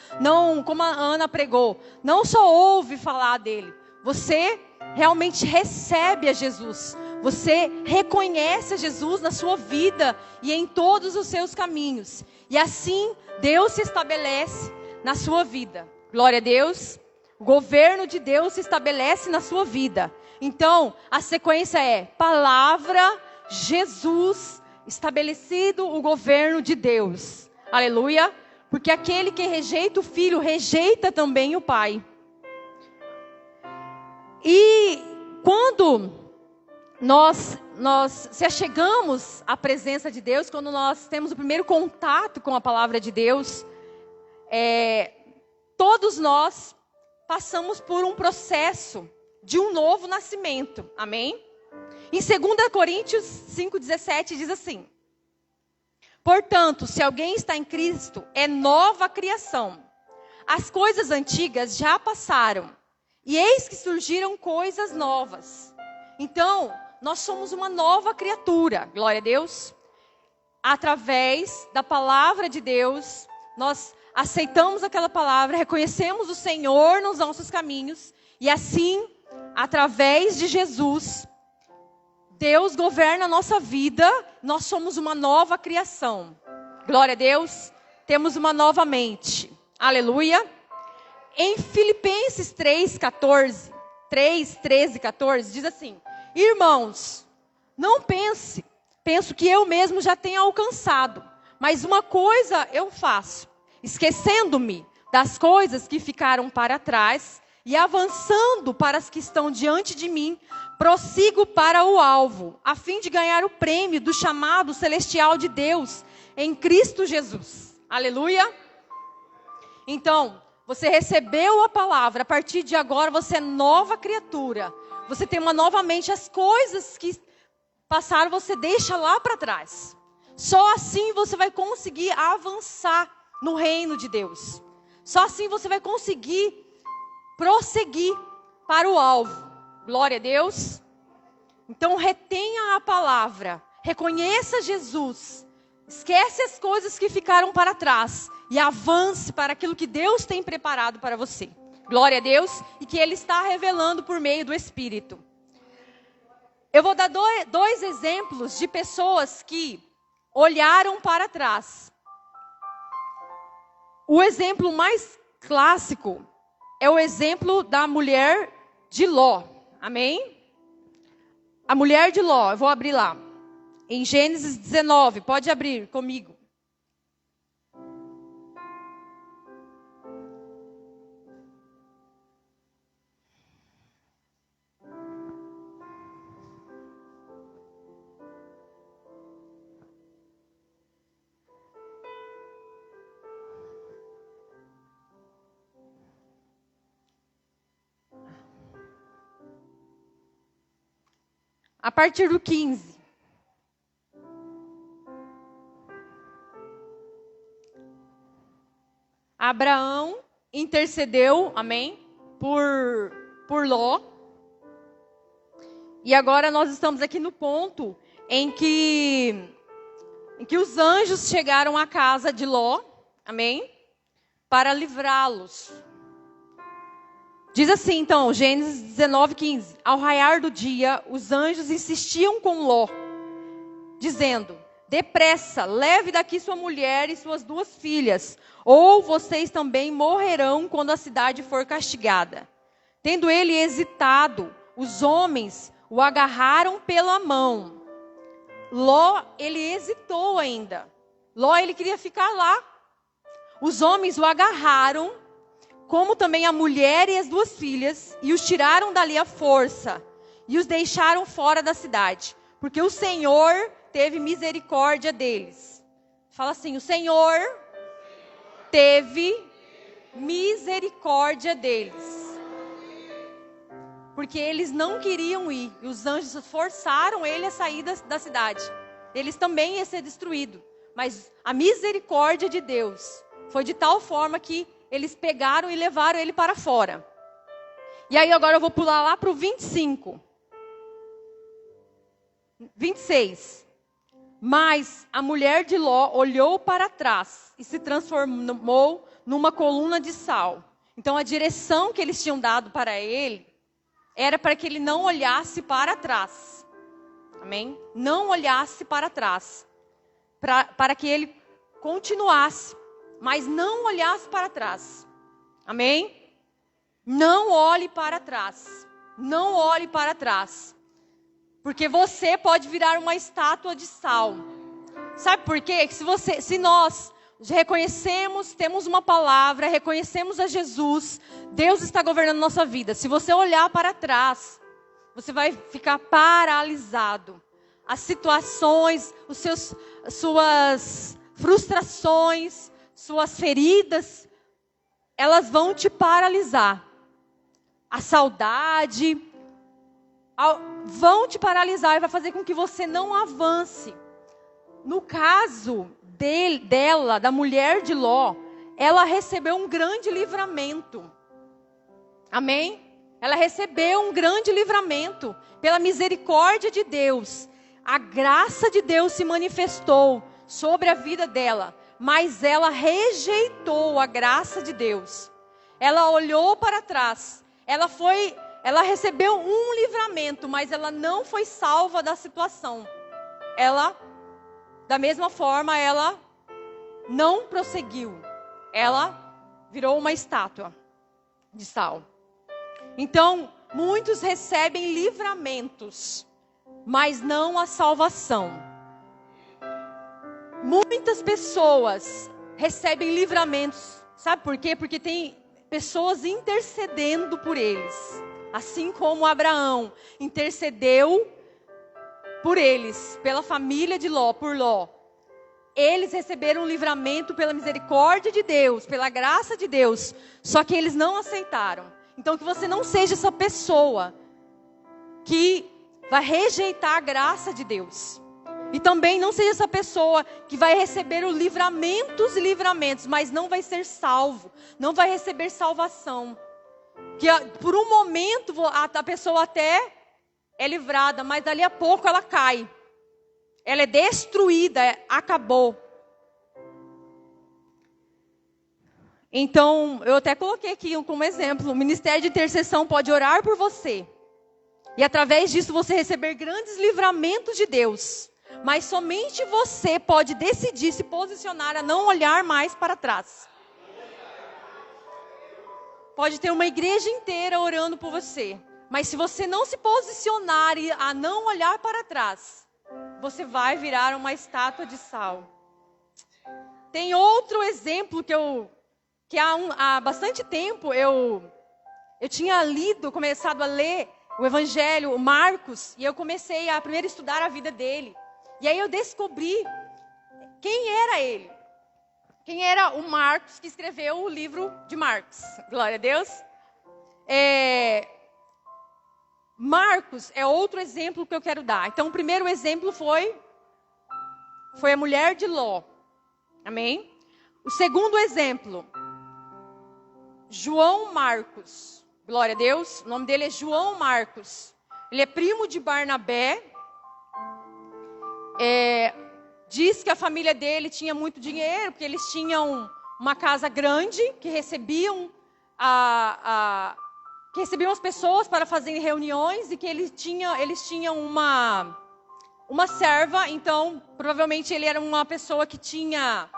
como a Ana pregou, não só ouve falar dele, você realmente recebe a Jesus. Você reconhece a Jesus na sua vida e em todos os seus caminhos. E assim Deus se estabelece na sua vida. Glória a Deus. O governo de Deus se estabelece na sua vida. Então, a sequência é palavra, Jesus, estabelecido o governo de Deus. Aleluia. porque aquele que rejeita o filho, rejeita também o pai. E quando nós se achegamos à presença de Deus, quando nós temos o primeiro contato com a palavra de Deus, todos nós passamos por um processo de um novo nascimento, amém? Em 2 Coríntios 5,17 diz assim: portanto, se alguém está em Cristo, é nova criação. As coisas antigas já passaram, e eis que surgiram coisas novas. Então, nós somos uma nova criatura, glória a Deus. Através da palavra de Deus, nós aceitamos aquela palavra, reconhecemos o Senhor nos nossos caminhos, e assim, através de Jesus, Deus governa a nossa vida, nós somos uma nova criação. Glória a Deus, temos uma nova mente. Aleluia. Em Filipenses 3:13, 14, diz assim: irmãos, não penso que eu mesmo já tenha alcançado, mas uma coisa eu faço, esquecendo-me das coisas que ficaram para trás e avançando para as que estão diante de mim, prossigo para o alvo, a fim de ganhar o prêmio do chamado celestial de Deus em Cristo Jesus. Aleluia. Então, você recebeu a palavra, a partir de agora você é nova criatura. Você tem uma nova mente, as coisas que passaram você deixa lá para trás. Só assim você vai conseguir avançar no reino de Deus. Só assim você vai conseguir prosseguir para o alvo. Glória a Deus. Então retenha a palavra, reconheça Jesus, esquece as coisas que ficaram para trás e avance para aquilo que Deus tem preparado para você. Glória a Deus, e que Ele está revelando por meio do Espírito. Eu vou dar dois exemplos de pessoas que olharam para trás. O exemplo mais clássico é o exemplo da mulher de Ló. Amém? A mulher de Ló, eu vou abrir lá. Em Gênesis 19, pode abrir comigo. A partir do 15. Abraão intercedeu, amém, por Ló. E agora nós estamos aqui no ponto em que os anjos chegaram à casa de Ló, amém, para livrá-los. Diz assim, então, Gênesis 19:15. Ao raiar do dia, os anjos insistiam com Ló, dizendo: depressa, leve daqui sua mulher e suas 2 filhas, ou vocês também morrerão quando a cidade for castigada. Tendo ele hesitado, os homens o agarraram pela mão. Ló, ele hesitou ainda. Ló, ele queria ficar lá. Os homens o agarraram, como também a mulher e as 2 filhas, e os tiraram dali à força, e os deixaram fora da cidade, porque o Senhor teve misericórdia deles. Fala assim: o Senhor teve misericórdia deles. Porque eles não queriam ir, e os anjos forçaram ele a sair da cidade. Eles também iam ser destruídos, mas a misericórdia de Deus foi de tal forma que eles pegaram e levaram ele para fora. E aí agora eu vou pular lá para o 25. 26. Mas a mulher de Ló olhou para trás e se transformou numa coluna de sal. Então a direção que eles tinham dado para ele era para que ele não olhasse para trás. Amém? Não olhasse para trás. Para que ele continuasse, mas não olhasse para trás. Amém? Não olhe para trás. Não olhe para trás. Porque você pode virar uma estátua de sal. Sabe por quê? Que se nós reconhecemos, temos uma palavra, reconhecemos a Jesus, Deus está governando nossa vida. Se você olhar para trás, você vai ficar paralisado. As situações, suas frustrações, suas feridas, elas vão te paralisar. A saudade vão te paralisar e vai fazer com que você não avance. No caso dela, da mulher de Ló, ela recebeu um grande livramento. Amém? Ela recebeu um grande livramento pela misericórdia de Deus. A graça de Deus se manifestou sobre a vida dela, mas ela rejeitou a graça de Deus. Ela olhou para trás. Ela recebeu um livramento, mas ela não foi salva da situação. Da mesma forma, ela não prosseguiu. Ela virou uma estátua de sal. Então, muitos recebem livramentos, mas não a salvação. Muitas pessoas recebem livramentos. Sabe por quê? Porque tem pessoas intercedendo por eles. Assim como Abraão intercedeu por eles, pela família de Ló, por Ló. Eles receberam um livramento pela misericórdia de Deus, pela graça de Deus. Só que eles não aceitaram. Então que você não seja essa pessoa que vai rejeitar a graça de Deus. E também não seja essa pessoa que vai receber os livramentos e livramentos, mas não vai ser salvo, não vai receber salvação. Que por um momento a pessoa até é livrada, mas dali a pouco ela cai. Ela é destruída, acabou. Então, eu até coloquei aqui como exemplo, o Ministério de Intercessão pode orar por você. E através disso você receber grandes livramentos de Deus. Mas somente você pode decidir se posicionar a não olhar mais para trás. Pode ter uma igreja inteira orando por você. Mas se você não se posicionar a não olhar para trás, você vai virar uma estátua de sal. Tem outro exemplo que há bastante tempo eu tinha começado a ler o Evangelho, o Marcos, e eu comecei a primeiro estudar a vida dele. E aí eu descobri quem era ele. Quem era o Marcos que escreveu o livro de Marcos. Glória a Deus. Marcos é outro exemplo que eu quero dar. Então o primeiro exemplo foi a mulher de Ló. Amém? O segundo exemplo, João Marcos. Glória a Deus. O nome dele é João Marcos. Ele é primo de Barnabé. Diz que a família dele tinha muito dinheiro, porque eles tinham uma casa grande, que recebiam as pessoas para fazerem reuniões, e que eles tinham uma serva. Então, provavelmente ele era uma pessoa que tinha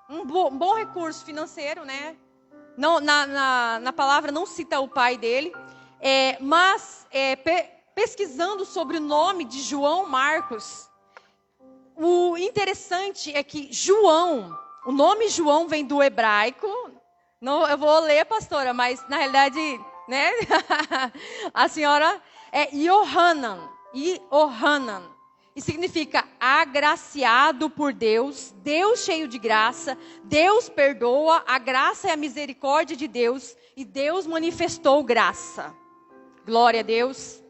um bom recurso financeiro, né? Não, na palavra não cita o pai dele, mas pesquisando sobre o nome de João Marcos, o interessante é que o nome João vem do hebraico. Não, eu vou ler, pastora, mas na realidade, né? A senhora é Yohanan. E significa agraciado por Deus, Deus cheio de graça, Deus perdoa, a graça é a misericórdia de Deus e Deus manifestou graça. Glória a Deus.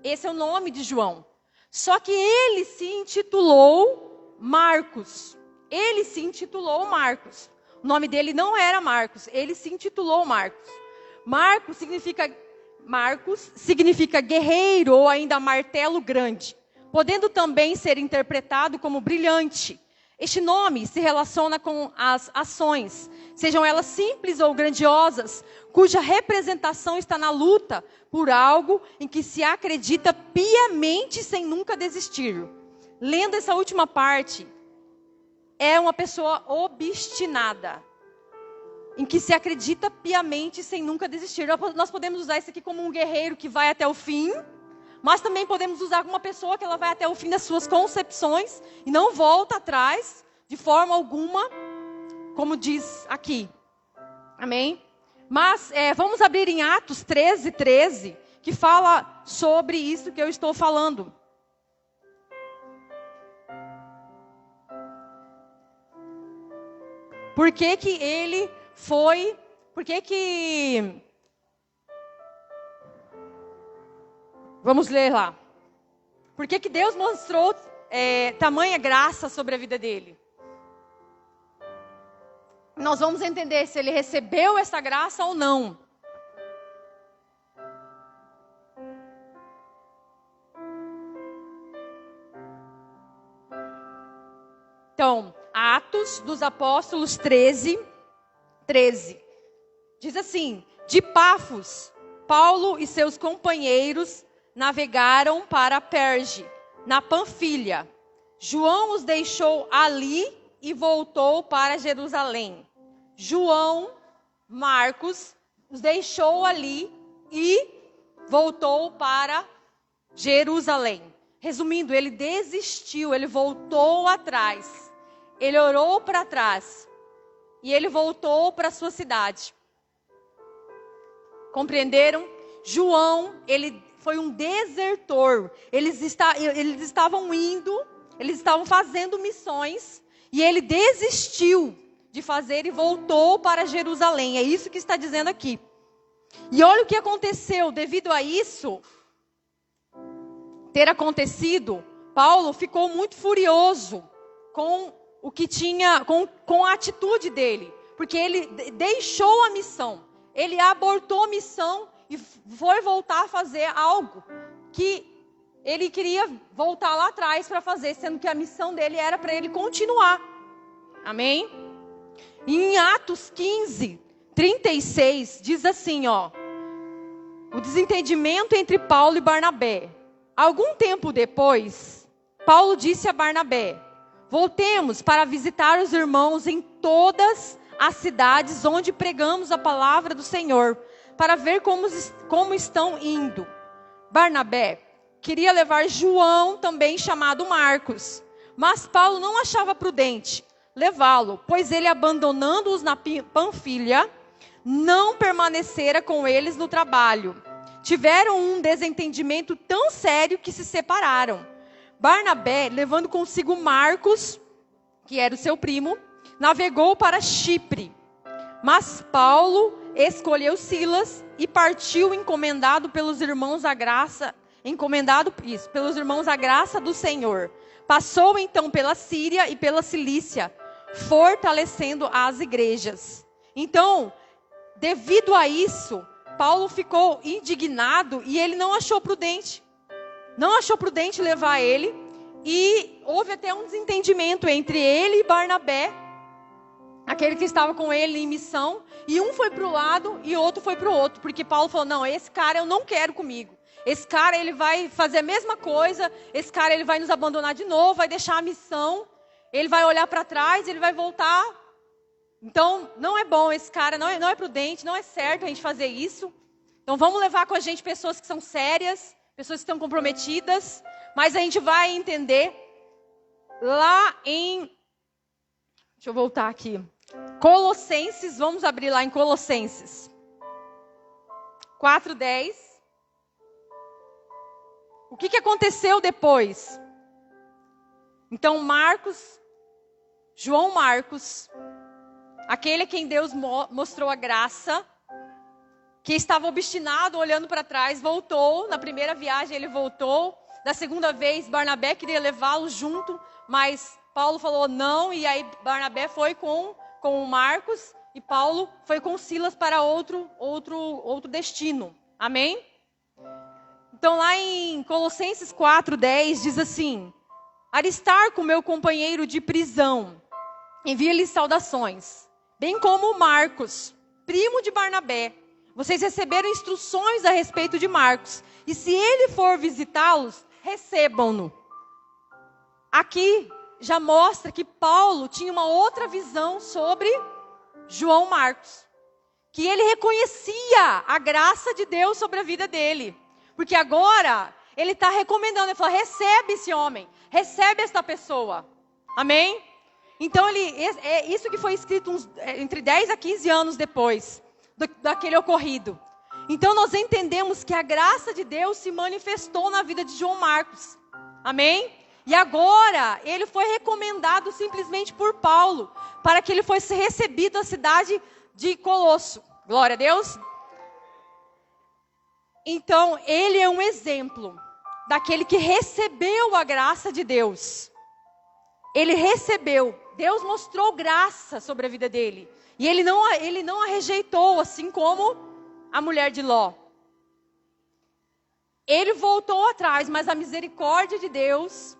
Esse é o nome de João. Só que ele se intitulou Marcos. O nome dele não era Marcos, ele se intitulou Marcos. Marcos significa guerreiro ou ainda martelo grande, podendo também ser interpretado como brilhante. Este nome se relaciona com as ações, sejam elas simples ou grandiosas, cuja representação está na luta por algo em que se acredita piamente sem nunca desistir. Lendo essa última parte, é uma pessoa obstinada, em que se acredita piamente sem nunca desistir. Nós podemos usar isso aqui como um guerreiro que vai até o fim, mas também podemos usar como uma pessoa que ela vai até o fim das suas concepções e não volta atrás de forma alguma, como diz aqui. Amém? Mas vamos abrir em Atos 13, que fala sobre isso que eu estou falando. Por que que ele foi... Por que que... Vamos ler lá. Por que que Deus mostrou tamanha graça sobre a vida dele? Nós vamos entender se ele recebeu essa graça ou não. Então, Atos dos Apóstolos 13. Diz assim: de Pafos, Paulo e seus companheiros navegaram para Perge, na Panfilha. João os deixou ali e voltou para Jerusalém. João, Marcos, os deixou ali e voltou para Jerusalém. Resumindo, ele desistiu, ele voltou atrás. Ele orou para trás e ele voltou para sua cidade. Compreenderam? João, ele foi um desertor. Eles estavam indo, eles estavam fazendo missões e ele desistiu de fazer e voltou para Jerusalém. É isso que está dizendo aqui. E olha o que aconteceu. Devido a isso ter acontecido, Paulo ficou muito furioso com o que tinha, com a atitude dele. Porque ele deixou a missão. Ele abortou a missão e foi voltar a fazer algo que ele queria voltar lá atrás para fazer, sendo que a missão dele era para ele continuar. Amém? E em Atos 15, 36, diz assim, ó. O desentendimento entre Paulo e Barnabé. Algum tempo depois, Paulo disse a Barnabé: voltemos para visitar os irmãos em todas as cidades onde pregamos a palavra do Senhor, para ver como estão indo. Barnabé queria levar João, também chamado Marcos, mas Paulo não achava prudente levá-lo, pois ele, abandonando-os na Panfilha, não permanecera com eles no trabalho. Tiveram um desentendimento tão sério que se separaram. Barnabé, levando consigo Marcos, que era o seu primo, navegou para Chipre. Mas Paulo escolheu Silas e partiu encomendado pelos irmãos à graça, pelos irmãos à graça do Senhor. Passou então pela Síria e pela Cilícia, fortalecendo as igrejas. Então, devido a isso, Paulo ficou indignado e ele não achou prudente. Não achou prudente levar ele. E houve até um desentendimento entre ele e Barnabé, aquele que estava com ele em missão. E um foi para o lado e outro foi para o outro. Porque Paulo falou, não, esse cara eu não quero comigo. Esse cara ele vai fazer a mesma coisa. Esse cara ele vai nos abandonar de novo, vai deixar a missão. Ele vai olhar para trás, ele vai voltar. Então, não é bom esse cara, não é prudente, não é certo a gente fazer isso. Então, vamos levar com a gente pessoas que são sérias, pessoas que estão comprometidas. Mas a gente vai entender lá em... Deixa eu voltar aqui. Colossenses, vamos abrir lá em Colossenses 4:10. O que aconteceu depois? Então, João Marcos, aquele a quem Deus mostrou a graça, que estava obstinado, olhando para trás, voltou. Na primeira viagem ele voltou. Da segunda vez, Barnabé queria levá-lo junto, mas Paulo falou não. E aí Barnabé foi com o Marcos e Paulo foi com Silas para outro destino. Amém? Então lá em Colossenses 4:10 diz assim: Aristarco, meu companheiro de prisão, envia-lhe saudações, bem como Marcos, primo de Barnabé. Vocês receberam instruções a respeito de Marcos, e se ele for visitá-los, recebam-no. Aqui já mostra que Paulo tinha uma outra visão sobre João Marcos, que ele reconhecia a graça de Deus sobre a vida dele, porque agora ele está recomendando, ele fala, recebe esse homem, recebe esta pessoa, amém? Então, isso que foi escrito entre 10 a 15 anos depois daquele ocorrido. Então, nós entendemos que a graça de Deus se manifestou na vida de João Marcos. Amém? E agora, ele foi recomendado simplesmente por Paulo, para que ele fosse recebido à cidade de Colosso. Glória a Deus. Então, ele é um exemplo daquele que recebeu a graça de Deus. Ele recebeu. Deus mostrou graça sobre a vida dele. E ele não a rejeitou, assim como a mulher de Ló. Ele voltou atrás, mas a misericórdia de Deus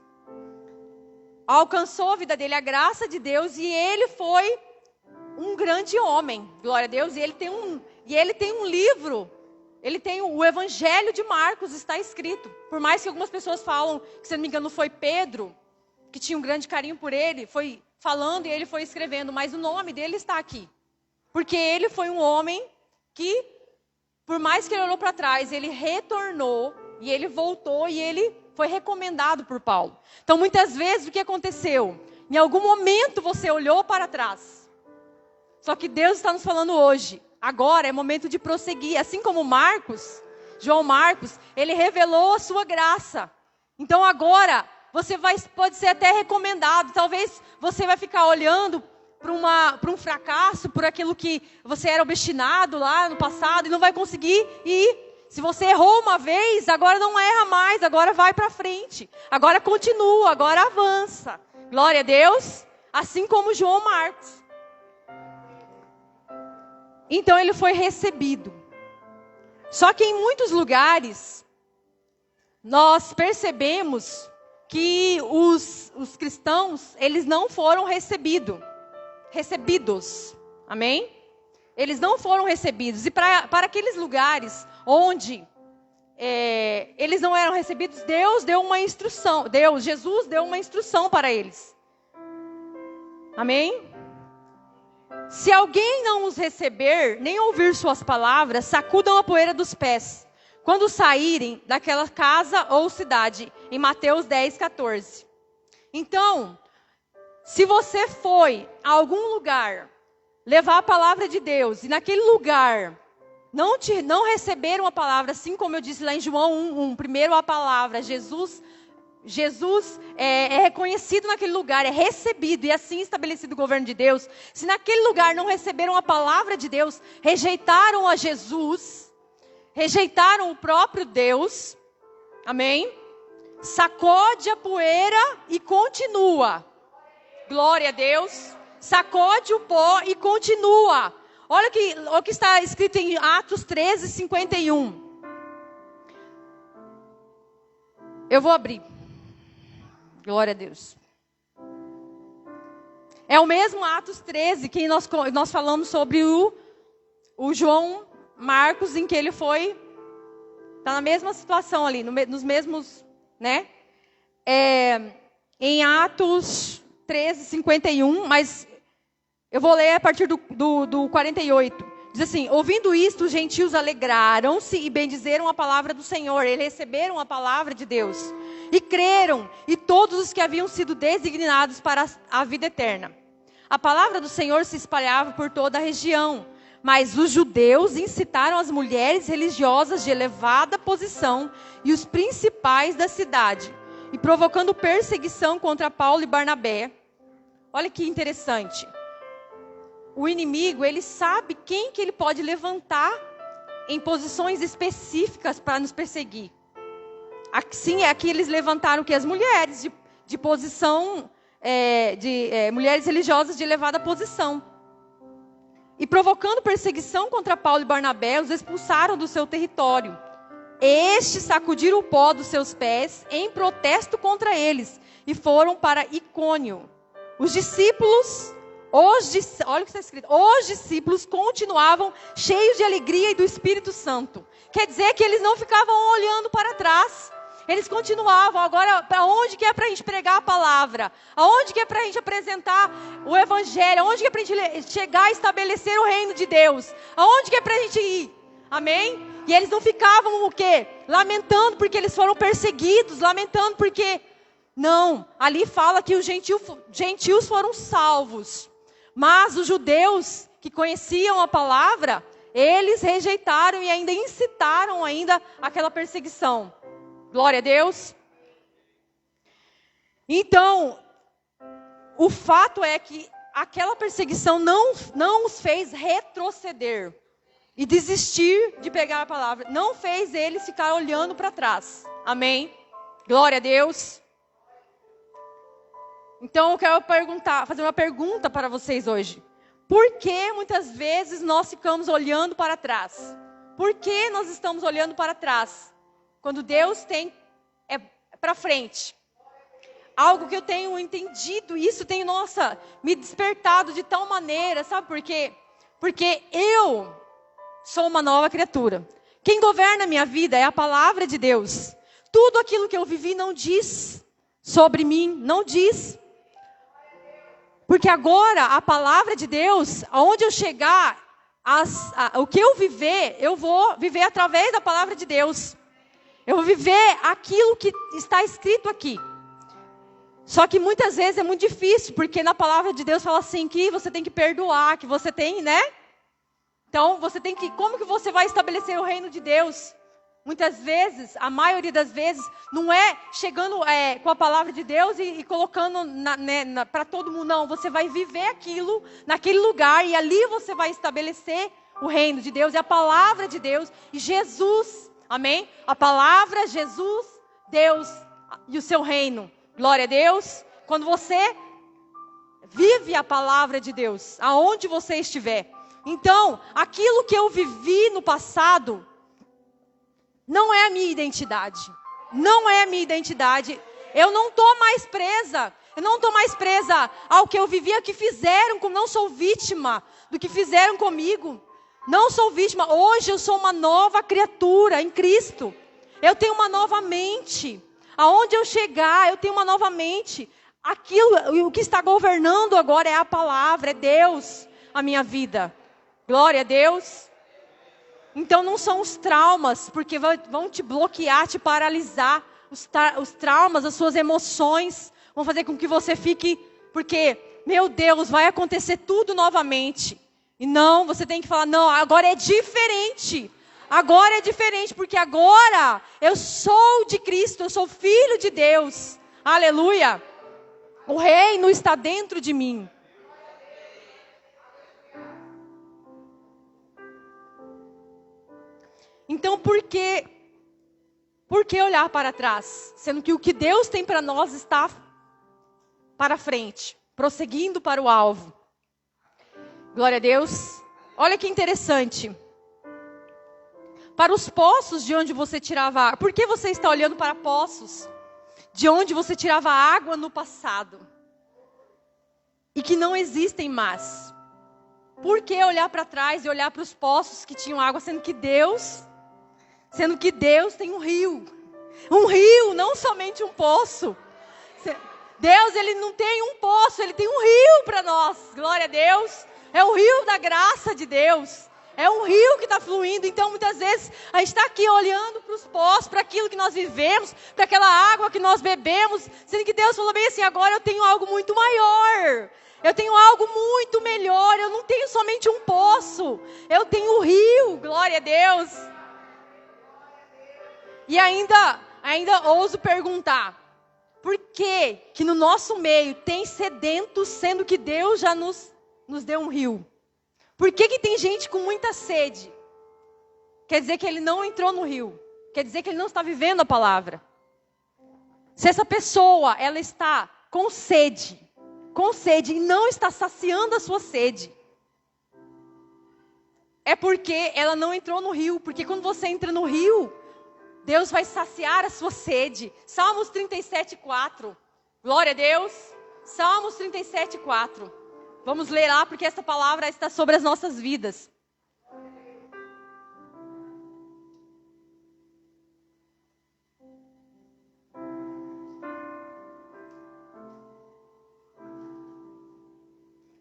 alcançou a vida dele, a graça de Deus, e ele foi um grande homem. Glória a Deus. E ele tem um livro. Ele tem o Evangelho de Marcos, está escrito. Por mais que algumas pessoas falam que, se não me engano, foi Pedro, que tinha um grande carinho por ele, foi falando e ele foi escrevendo, mas o nome dele está aqui. Porque ele foi um homem que, por mais que ele olhou para trás, ele retornou e ele voltou e ele foi recomendado por Paulo. Então, muitas vezes, o que aconteceu? Em algum momento você olhou para trás. Só que Deus está nos falando hoje. Agora é momento de prosseguir. Assim como João Marcos, ele revelou a sua graça. Então agora, você pode ser até recomendado. Talvez você vai ficar olhando para um fracasso, por aquilo que você era obstinado lá no passado e não vai conseguir ir. Se você errou uma vez, agora não erra mais, agora vai para frente. Agora continua, agora avança. Glória a Deus. Assim como João Marcos. Então ele foi recebido. Só que em muitos lugares, nós percebemos que os cristãos, eles não foram recebidos. Amém? Eles não foram recebidos. E para aqueles lugares onde eles não eram recebidos, Deus deu uma instrução. Jesus deu uma instrução para eles. Amém? Se alguém não os receber, nem ouvir suas palavras, sacudam a poeira dos pés, quando saírem daquela casa ou cidade. Em Mateus 10, 14. Então, se você foi a algum lugar levar a palavra de Deus, e naquele lugar não receberam a palavra, assim como eu disse lá em João 1:1, primeiro a palavra, Jesus é reconhecido naquele lugar, é recebido e assim estabelecido o governo de Deus. Se naquele lugar não receberam a palavra de Deus, rejeitaram a Jesus, rejeitaram o próprio Deus, amém? Sacode a poeira e continua. Glória a Deus. Sacode o pó e continua. Olha o que está escrito em Atos 13, 51. Eu vou abrir. Glória a Deus. É o mesmo Atos 13 que nós falamos sobre o João Marcos, em que ele foi... Está na mesma situação ali, nos mesmos... né? Em Atos 13, 51, mas eu vou ler a partir do 48. Diz assim: ouvindo isto, os gentios alegraram-se e bendizeram a palavra do Senhor. Eles receberam a palavra de Deus e creram, e todos os que haviam sido designados para a vida eterna. A palavra do Senhor se espalhava por toda a região, mas os judeus incitaram as mulheres religiosas de elevada posição e os principais da cidade, e provocando perseguição contra Paulo e Barnabé. Olha que interessante. O inimigo, ele sabe quem que ele pode levantar em posições específicas para nos perseguir. Assim, aqui eles levantaram que as mulheres de posição, mulheres religiosas de elevada posição. E provocando perseguição contra Paulo e Barnabé, os expulsaram do seu território. Estes sacudiram o pó dos seus pés em protesto contra eles e foram para Icônio. Os discípulos... olha o que está escrito. Os discípulos continuavam cheios de alegria e do Espírito Santo. Quer dizer que eles não ficavam olhando para trás. Eles continuavam. Agora, para onde que é para a gente pregar a palavra? Aonde que é para a gente apresentar o Evangelho? Aonde que é para a gente chegar e estabelecer o reino de Deus? Aonde que é para a gente ir? Amém? E eles não ficavam o quê? Lamentando porque eles foram perseguidos. Lamentando porque Não, ali fala que os gentios foram salvos. Mas os judeus que conheciam a palavra, eles rejeitaram e ainda incitaram ainda aquela perseguição. Glória a Deus. Então, o fato é que aquela perseguição não os fez retroceder e desistir de pegar a palavra. Não fez eles ficar olhando para trás. Amém? Glória a Deus. Então eu quero fazer uma pergunta para vocês hoje. Por que muitas vezes nós ficamos olhando para trás? Por que nós estamos olhando para trás? Quando Deus tem para frente. Algo que eu tenho entendido, isso tem, me despertado de tal maneira, sabe por quê? Porque eu sou uma nova criatura. Quem governa a minha vida é a palavra de Deus. Tudo aquilo que eu vivi não diz sobre mim, não diz. Porque agora a palavra de Deus, aonde eu chegar, o que eu viver, eu vou viver através da palavra de Deus. Eu vou viver aquilo que está escrito aqui. Só que muitas vezes é muito difícil, porque na palavra de Deus fala assim, que você tem que perdoar, que você tem, né? Então, como que você vai estabelecer o reino de Deus? Muitas vezes, a maioria das vezes, não é chegando com a palavra de Deus e colocando para todo mundo, não. Você vai viver aquilo naquele lugar e ali você vai estabelecer o reino de Deus. É a palavra de Deus e Jesus, amém? A palavra, Jesus, Deus e o seu reino. Glória a Deus. Quando você vive a palavra de Deus, aonde você estiver. Então, aquilo que eu vivi no passado não é a minha identidade. Não é a minha identidade. Eu não estou mais presa. Eu não estou mais presa ao que eu vivi, ao que fizeram. Não sou vítima do que fizeram comigo. Não sou vítima. Hoje eu sou uma nova criatura em Cristo. Eu tenho uma nova mente. Aonde eu chegar, eu tenho uma nova mente. O que está governando agora é a palavra, é Deus, a minha vida. Glória a Deus. Então não são os traumas, porque vão te bloquear, te paralisar. Os traumas, as suas emoções, vão fazer com que você fique, porque, meu Deus, vai acontecer tudo novamente. E não, você tem que falar, não, agora é diferente. Agora é diferente, porque agora eu sou de Cristo, eu sou filho de Deus. Aleluia. O reino está dentro de mim. Então, por que olhar para trás? Sendo que o que Deus tem para nós está para frente, prosseguindo para o alvo. Glória a Deus. Olha que interessante. Para os poços de onde você tirava água. Por que você está olhando para poços de onde você tirava água no passado? E que não existem mais. Por que olhar para trás e olhar para os poços que tinham água, sendo que Deus tem um rio. Um rio, não somente um poço. Deus, Ele não tem um poço, Ele tem um rio para nós. Glória a Deus. É o rio da graça de Deus. É um rio que está fluindo. Então, muitas vezes, a gente está aqui olhando para os poços, para aquilo que nós vivemos, para aquela água que nós bebemos, sendo que Deus falou bem assim, agora eu tenho algo muito maior. Eu tenho algo muito melhor. Eu não tenho somente um poço. Eu tenho um rio. Glória a Deus. E ainda ouso perguntar, por que no nosso meio tem sedentos, sendo que Deus já nos deu um rio? Por que tem gente com muita sede? Quer dizer que ele não entrou no rio. Quer dizer que ele não está vivendo a palavra. Se essa pessoa, ela está com sede e não está saciando a sua sede, é porque ela não entrou no rio. Porque quando você entra no rio, Deus vai saciar a sua sede. Salmos 37:4. Glória a Deus. Salmos 37:4. Vamos ler lá, porque essa palavra está sobre as nossas vidas.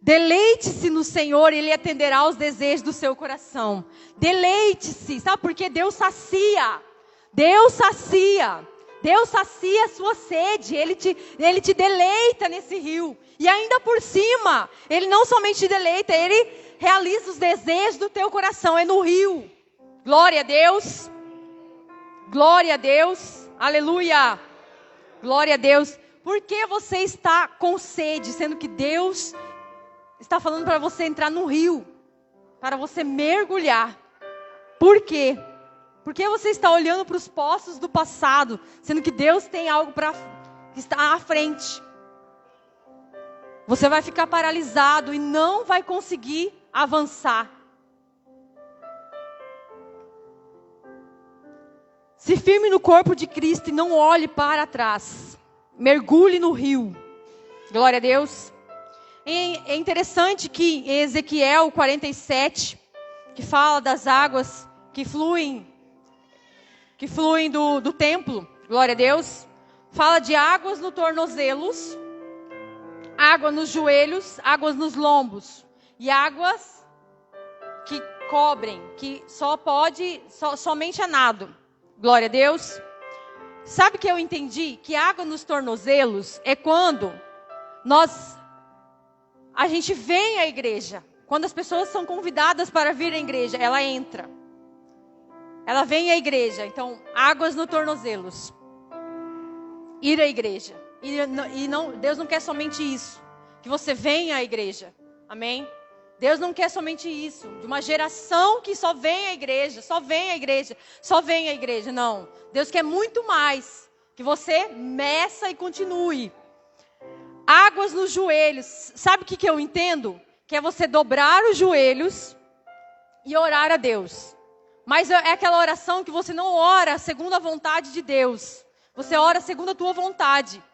Deleite-se no Senhor, Ele atenderá aos desejos do seu coração. Deleite-se, sabe por quê? Deus sacia. Deus sacia. Deus sacia a sua sede, Ele te deleita nesse rio. E ainda por cima, Ele não somente te deleita, Ele realiza os desejos do teu coração, é no rio. Glória a Deus, glória a Deus, aleluia, glória a Deus. Por que você está com sede, sendo que Deus está falando para você entrar no rio, para você mergulhar? Por quê? Porque você está olhando para os poços do passado, sendo que Deus tem algo que está à frente. Você vai ficar paralisado e não vai conseguir avançar. Se firme no corpo de Cristo e não olhe para trás. Mergulhe no rio. Glória a Deus. É interessante que em Ezequiel 47, que fala das águas que fluem do templo, glória a Deus, fala de águas nos tornozelos, água nos joelhos, águas nos lombos, e águas que cobrem, que somente a nado, glória a Deus. Sabe o que eu entendi? Que água nos tornozelos é quando a gente vem à igreja, quando as pessoas são convidadas para vir à igreja, ela entra. Ela vem à igreja, então, águas nos tornozelos. Ir à igreja. E não, Deus não quer somente isso. Que você venha à igreja. Amém? Deus não quer somente isso. De uma geração que só vem à igreja, só vem à igreja, só vem à igreja. Não. Deus quer muito mais. Que você meça e continue. Águas nos joelhos. Sabe o que eu entendo? Que é você dobrar os joelhos e orar a Deus. Mas é aquela oração que você não ora segundo a vontade de Deus. Você ora segundo a tua vontade.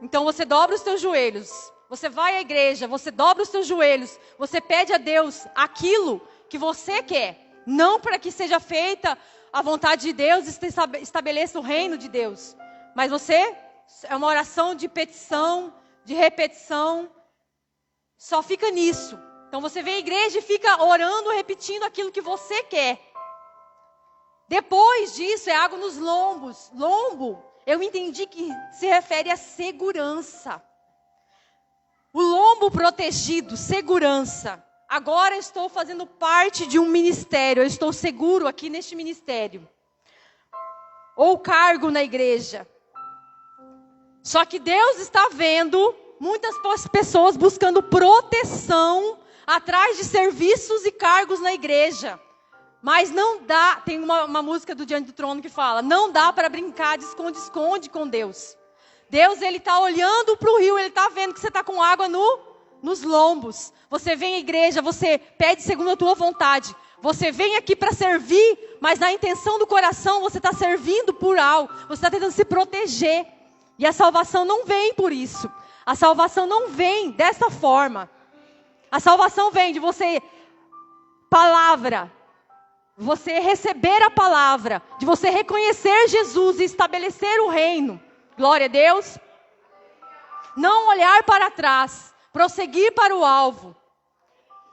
Então você dobra os teus joelhos. Você vai à igreja, você dobra os teus joelhos. Você pede a Deus aquilo que você quer. Não para que seja feita a vontade de Deus e estabeleça o reino de Deus. Mas é uma oração de petição, de repetição. Só fica nisso. Então você vem à igreja e fica orando, repetindo aquilo que você quer. Depois disso é água nos lombos. Lombo, eu entendi que se refere à segurança. O lombo protegido, segurança. Agora eu estou fazendo parte de um ministério, eu estou seguro aqui neste ministério. Ou cargo na igreja. Só que Deus está vendo muitas pessoas buscando proteção atrás de serviços e cargos na igreja. Mas não dá, tem uma música do Diante do Trono que fala, não dá para brincar de esconde-esconde com Deus. Deus, Ele está olhando para o rio, Ele está vendo que você está com água nos lombos. Você vem à igreja, você pede segundo a tua vontade. Você vem aqui para servir, mas na intenção do coração você está servindo por algo. Você está tentando se proteger. E a salvação não vem por isso. A salvação não vem dessa forma. A salvação vem de você, palavra, você receber a palavra, de você reconhecer Jesus e estabelecer o reino. Glória a Deus. Não olhar para trás, prosseguir para o alvo.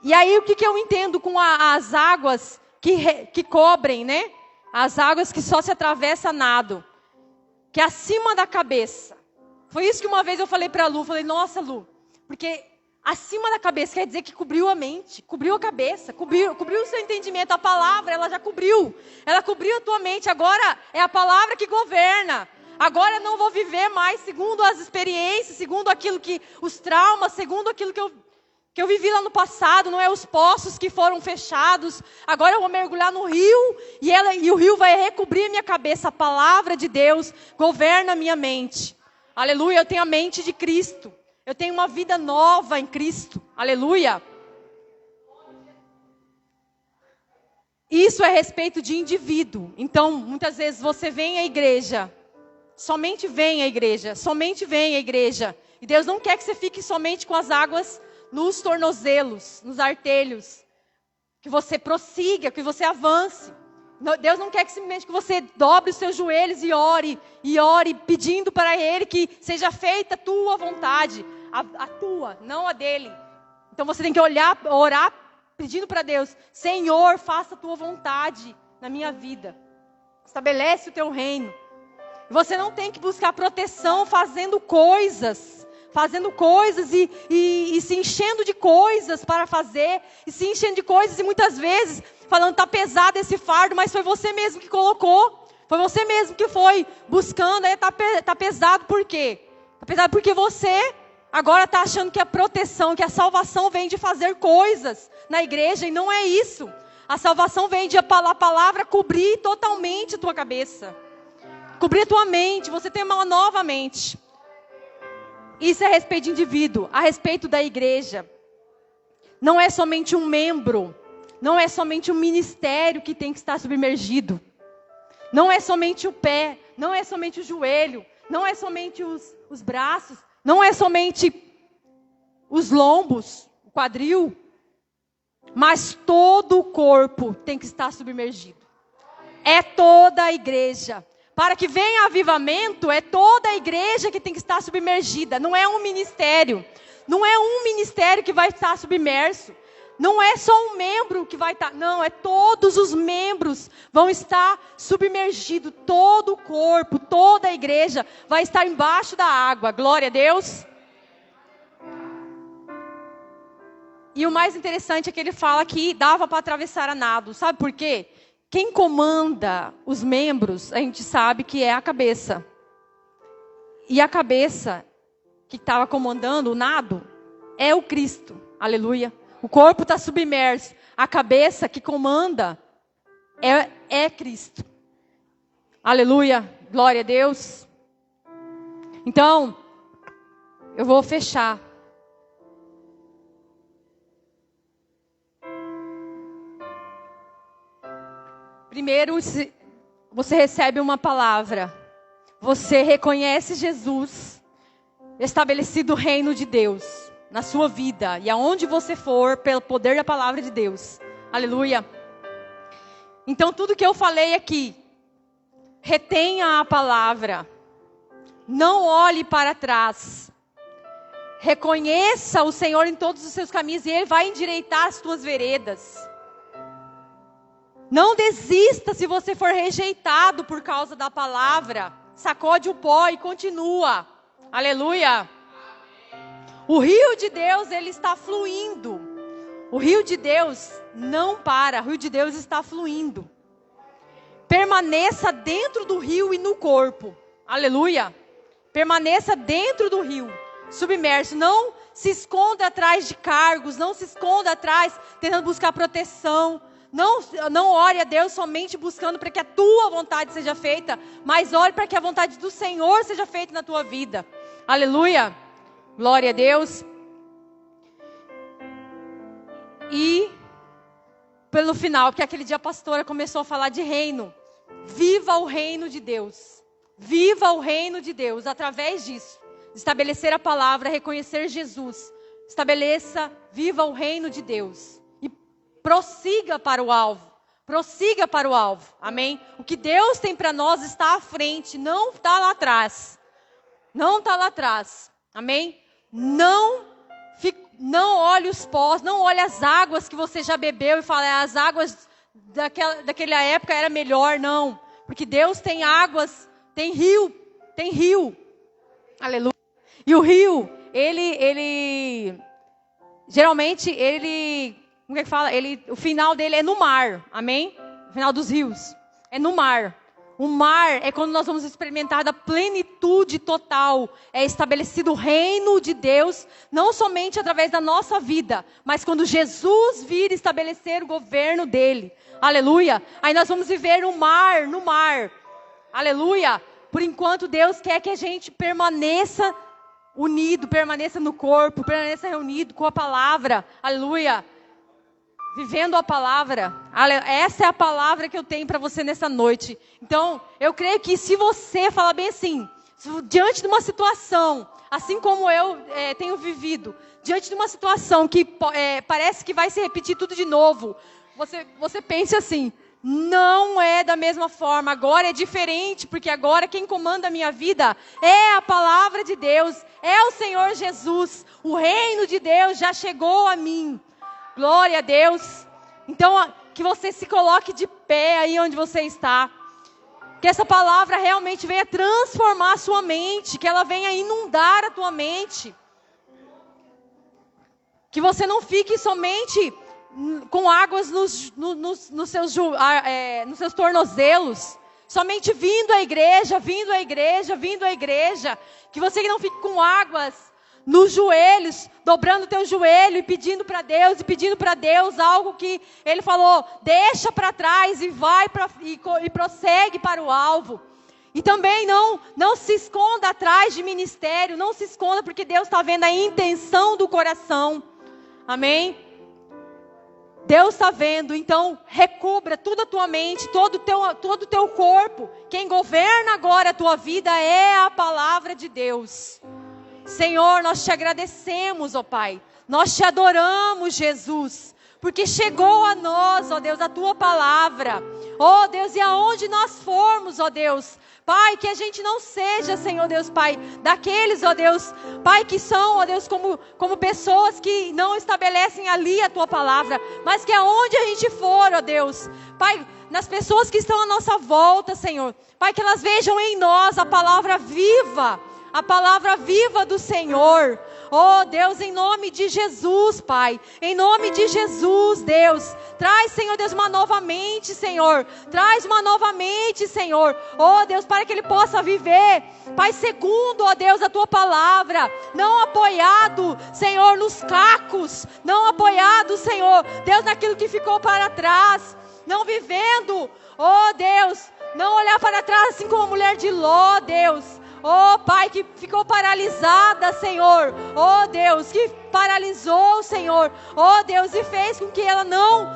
E aí o que eu entendo com as águas que cobrem, né? As águas que só se atravessa nado. Que é acima da cabeça. Foi isso que uma vez eu falei para a Lu. Falei, nossa Lu, porque acima da cabeça quer dizer que cobriu a mente, cobriu a cabeça, cobriu o seu entendimento. A palavra, ela já cobriu. Ela cobriu a tua mente. Agora é a palavra que governa. Agora eu não vou viver mais segundo as experiências, segundo aquilo que, os traumas, segundo aquilo que eu vivi lá no passado. Não é os poços que foram fechados. Agora eu vou mergulhar no rio e o rio vai recobrir a minha cabeça. A palavra de Deus governa a minha mente. Aleluia, eu tenho a mente de Cristo. Eu tenho uma vida nova em Cristo. Aleluia. Isso é respeito de indivíduo. Então, muitas vezes você vem à igreja. Somente vem à igreja. Somente vem à igreja. E Deus não quer que você fique somente com as águas nos tornozelos, nos artelhos. Que você prossiga, que você avance. Deus não quer que simplesmente que você dobre os seus joelhos e ore, pedindo para Ele que seja feita a tua vontade, a tua, não a dele. Então você tem que orar, pedindo para Deus, Senhor, faça a tua vontade na minha vida. Estabelece o teu reino. Você não tem que buscar proteção fazendo coisas e se enchendo de coisas para fazer, e se enchendo de coisas e muitas vezes falando, está pesado esse fardo, mas foi você mesmo que colocou, foi você mesmo que foi buscando, aí está pesado por quê? Está pesado porque você agora está achando que a proteção, que a salvação vem de fazer coisas na igreja, e não é isso. A salvação vem de a palavra cobrir totalmente a tua cabeça, cobrir a tua mente, você tem uma nova mente. Isso é a respeito de indivíduo, a respeito da igreja. Não é somente um membro, não é somente um ministério que tem que estar submergido. Não é somente o pé, não é somente o joelho, não é somente os braços, não é somente os lombos, o quadril, mas todo o corpo tem que estar submergido. É toda a igreja. Para que venha avivamento, é toda a igreja que tem que estar submergida. Não é um ministério. Não é um ministério que vai estar submerso. Não é só um membro que vai estar. Não, é todos os membros vão estar submergidos. Todo o corpo, toda a igreja vai estar embaixo da água. Glória a Deus. E o mais interessante é que ele fala que dava para atravessar a nado. Sabe por quê? Quem comanda os membros, a gente sabe que é a cabeça. E a cabeça que estava comandando o nado é o Cristo. Aleluia. O corpo está submerso. A cabeça que comanda é Cristo. Aleluia. Glória a Deus. Então, eu vou fechar. Primeiro, você recebe uma palavra. Você reconhece Jesus, estabelecido o reino de Deus na sua vida. E aonde você for, pelo poder da palavra de Deus. Aleluia. Então, tudo que eu falei aqui, retenha a palavra. Não olhe para trás. Reconheça o Senhor em todos os seus caminhos e Ele vai endireitar as tuas veredas. Não desista se você for rejeitado por causa da palavra. Sacode o pó e continua. Aleluia. O rio de Deus, ele está fluindo. O rio de Deus não para. O rio de Deus está fluindo. Permaneça dentro do rio e no corpo. Aleluia. Permaneça dentro do rio. Submerso. Não se esconda atrás de cargos. Não se esconda atrás tentando buscar proteção. Não ore a Deus somente buscando para que a tua vontade seja feita, mas ore para que a vontade do Senhor seja feita na tua vida. Aleluia. Glória a Deus. E pelo final, porque aquele dia a pastora começou a falar de reino. Viva o reino de Deus. Viva o reino de Deus através disso. Estabelecer a palavra, reconhecer Jesus. Viva o reino de Deus. Prossiga para o alvo. Prossiga para o alvo. Amém? O que Deus tem para nós está à frente. Não está lá atrás. Não está lá atrás. Amém? Não olhe os pós. Não olhe as águas que você já bebeu e fale, as águas daquela época era melhor. Não. Porque Deus tem águas. Tem rio. Tem rio. Aleluia. E o rio, geralmente, como é que fala? O final dele é no mar, amém? O final dos rios é no mar. O mar é quando nós vamos experimentar da plenitude total. É estabelecido o reino de Deus, não somente através da nossa vida, mas quando Jesus vir estabelecer o governo dele. Aleluia. Aí nós vamos viver no mar. Aleluia. Por enquanto Deus quer que a gente permaneça unido, permaneça no corpo, permaneça reunido com a palavra. Aleluia. Vivendo a palavra. Essa é a palavra que eu tenho para você nessa noite. Então, eu creio que se você falar bem assim, diante de uma situação, assim como eu tenho vivido, diante de uma situação que parece que vai se repetir tudo de novo, você pense assim, não é da mesma forma, agora é diferente, porque agora quem comanda a minha vida é a palavra de Deus, é o Senhor Jesus, o reino de Deus já chegou a mim. Glória a Deus. Então, que você se coloque de pé aí onde você está. Que essa palavra realmente venha transformar a sua mente, que ela venha inundar a tua mente. Que você não fique somente com águas nos seus tornozelos, somente vindo à igreja, vindo à igreja, vindo à igreja. Que você não fique com águas nos joelhos, dobrando o teu joelho e pedindo para Deus algo que Ele falou, deixa para trás e vai e prossegue para o alvo. E também não se esconda atrás de ministério, não se esconda, porque Deus está vendo a intenção do coração. Amém? Deus está vendo, então recubra toda a tua mente, todo o teu corpo. Quem governa agora a tua vida é a palavra de Deus. Senhor, nós te agradecemos, ó Pai. Nós te adoramos, Jesus. Porque chegou a nós, ó Deus, a tua palavra. Ó Deus, e aonde nós formos, ó Deus, Pai, que a gente não seja, Senhor Deus, Pai, daqueles, ó Deus, Pai, que são, ó Deus, como pessoas que não estabelecem ali a tua palavra, mas que aonde a gente for, ó Deus, Pai, nas pessoas que estão à nossa volta, Senhor, Pai, que elas vejam em nós a palavra viva do Senhor. Oh Deus, em nome de Jesus, Pai, em nome de Jesus, Deus, traz, Senhor Deus, uma nova mente, Senhor, traz uma nova mente, Senhor, oh Deus, para que ele possa viver, Pai, segundo, ó Deus, a tua palavra, não apoiado, Senhor, nos cacos, não apoiado, Senhor, Deus, naquilo que ficou para trás, não vivendo, oh Deus, não olhar para trás assim como a mulher de Ló, Deus. Oh Pai, que ficou paralisada, Senhor. Oh Deus, que paralisou, Senhor. Oh Deus, e fez com que ela não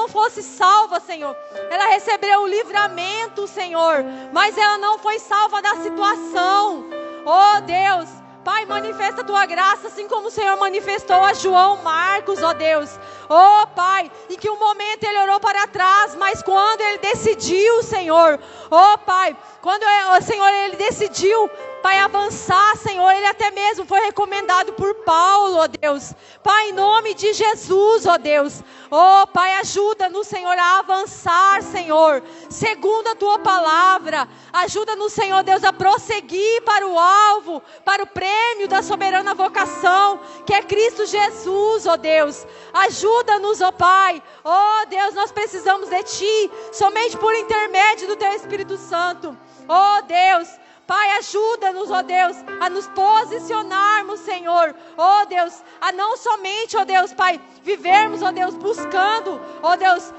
fosse salva, Senhor. Ela recebeu o livramento, Senhor, mas ela não foi salva da situação. Oh Deus, Pai, manifesta a tua graça, assim como o Senhor manifestou a João Marcos, ó Deus. Oh Pai, em que um momento ele olhou para trás, mas quando ele decidiu, Senhor, oh Pai, quando o Senhor ele decidiu, Pai, avançar, Senhor, ele até mesmo foi recomendado por Paulo, ó Deus. Pai, em nome de Jesus, ó Deus. Oh Pai, ajuda-nos, Senhor, a avançar, Senhor, segundo a tua palavra. Ajuda-nos, Senhor Deus, a prosseguir para o alvo, para o prêmio da soberana vocação, que é Cristo Jesus, ó Deus. Ajuda-nos, ó Pai. Oh Deus, nós precisamos de Ti, somente por intermédio do Teu Espírito Santo. Oh Deus, Pai, ajuda-nos, ó Deus, a nos posicionarmos, Senhor, ó Deus, a não somente, ó Deus, Pai, vivermos, ó Deus, buscando, ó Deus,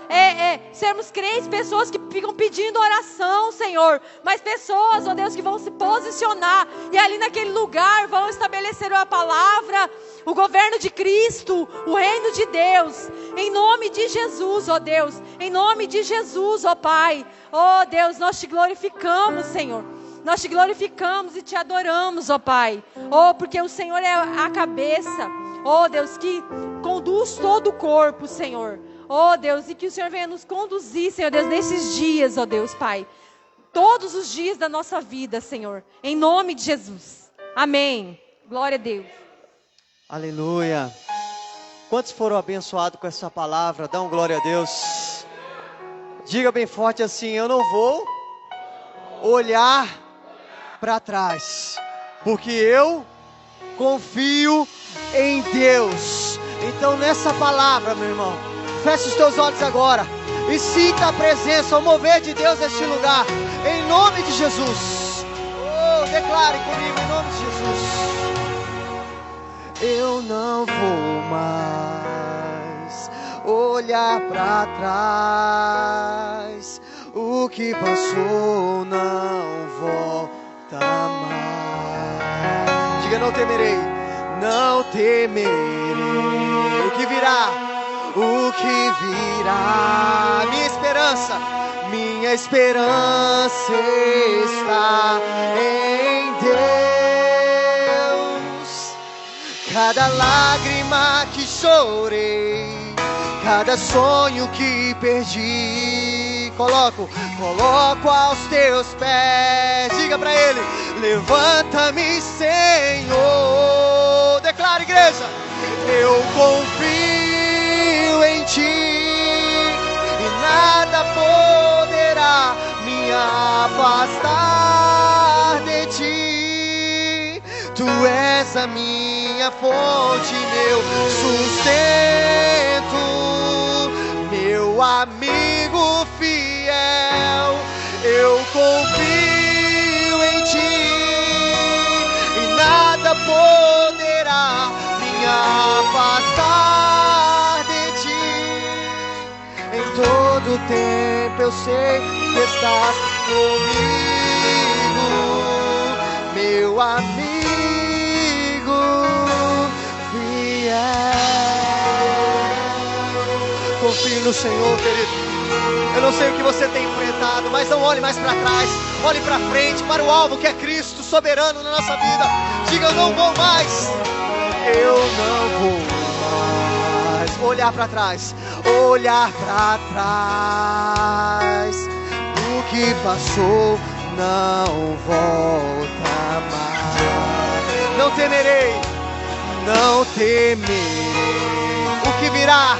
sermos crentes, pessoas que ficam pedindo oração, Senhor, mas pessoas, ó Deus, que vão se posicionar e ali naquele lugar vão estabelecer a palavra, o governo de Cristo, o reino de Deus, em nome de Jesus, ó Deus, em nome de Jesus, ó Pai, ó Deus, nós te glorificamos, Senhor. Nós te glorificamos e te adoramos, ó Pai. Oh, porque o Senhor é a cabeça. Oh, Deus, que conduz todo o corpo, Senhor. Oh, Deus, e que o Senhor venha nos conduzir, Senhor Deus, nesses dias, ó Deus, Pai. Todos os dias da nossa vida, Senhor. Em nome de Jesus. Amém. Glória a Deus. Aleluia. Quantos foram abençoados com essa palavra? Dá um glória a Deus. Diga bem forte assim: eu não vou olhar para trás, porque eu confio em Deus. Então nessa palavra, meu irmão, feche os teus olhos agora e sinta a presença, o mover de Deus neste lugar, em nome de Jesus. Oh, declare comigo, em nome de Jesus. Eu não vou mais olhar para trás, o que passou não volta mais. Diga: não temerei, não temerei. O que virá? O que virá? Minha esperança está em Deus. Cada lágrima que chorei, cada sonho que perdi, coloco aos teus pés. Diga pra ele: levanta-me, Senhor. Declara, igreja: eu confio em ti e nada poderá afastar de ti. Tu és a minha fonte, meu sustento, meu amigo fiel. Eu confio em ti e nada poderá me afastar de ti. Em todo tempo eu sei que estás comigo, meu amigo fiel. Confie no Senhor, querido. Eu não sei o que você tem enfrentado, mas não olhe mais para trás. Olhe para frente, para o alvo que é Cristo, soberano na nossa vida. Diga: eu não vou mais. Eu não vou mais olhar para trás. Olhar para trás. O que passou não volta mais. Não temerei, não temerei o que virá.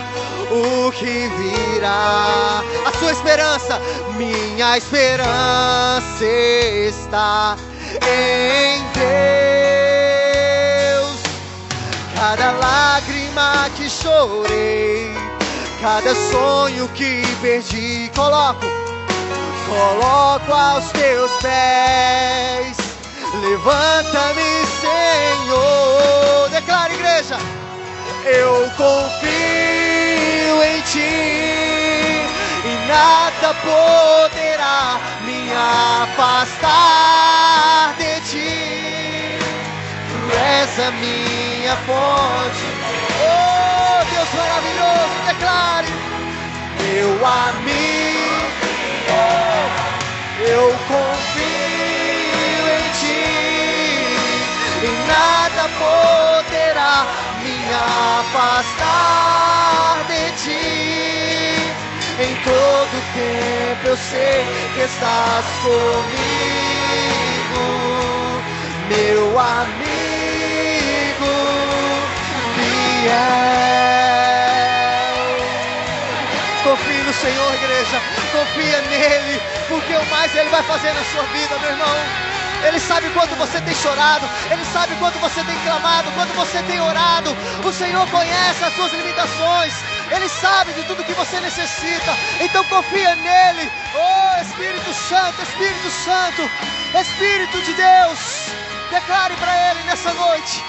O que virá, a sua esperança, minha esperança está em Deus. Cada lágrima que chorei, cada sonho que perdi, coloco aos teus pés. Levanta-me, Senhor. Declara, igreja: eu confio em ti e nada poderá me afastar de ti. Tu és a minha fonte. Oh, Deus maravilhoso, declare: meu amigo, eu confio em ti e nada poderá me afastar de ti. Em todo tempo eu sei que estás comigo, meu amigo fiel. Confie no Senhor, igreja. Confia nele, porque o mais ele vai fazer na sua vida, meu irmão. Ele sabe quanto você tem chorado, Ele sabe quanto você tem clamado, quanto você tem orado. O Senhor conhece as suas limitações, Ele sabe de tudo que você necessita. Então confia nele. Oh, Espírito Santo, Espírito Santo, Espírito de Deus, declare para Ele nessa noite: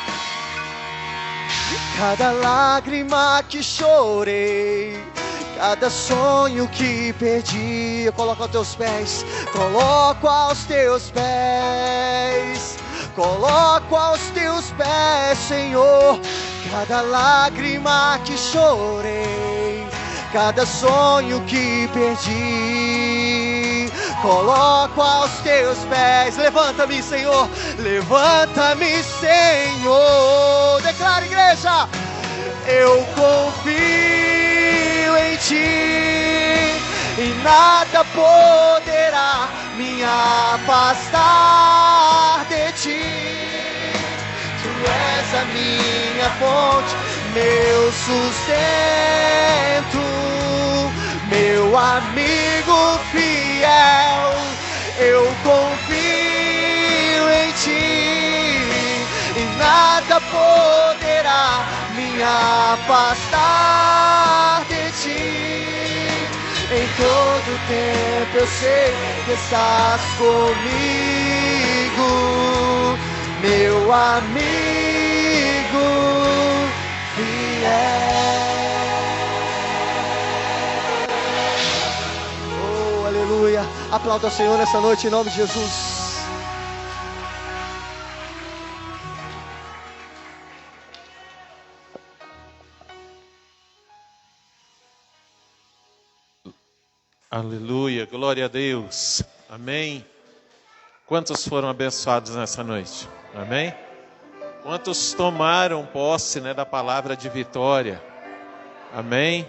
cada lágrima que chorei, cada sonho que perdi, eu coloco aos teus pés. Coloco aos teus pés. Coloco aos teus pés, Senhor. Cada lágrima que chorei, cada sonho que perdi, coloco aos teus pés. Levanta-me, Senhor. Levanta-me, Senhor. Declara, igreja: eu confio em ti e nada poderá me afastar de ti. Tu és a minha fonte, meu sustento, meu amigo fiel. Eu confio em ti e nada poderá me afastar de ti. Em todo tempo eu sei que estás comigo, meu amigo fiel. Oh, aleluia. Aplauda ao Senhor nessa noite em nome de Jesus. Aleluia, glória a Deus, amém. Quantos foram abençoados nessa noite? Amém? Quantos tomaram posse, da palavra de vitória? Amém?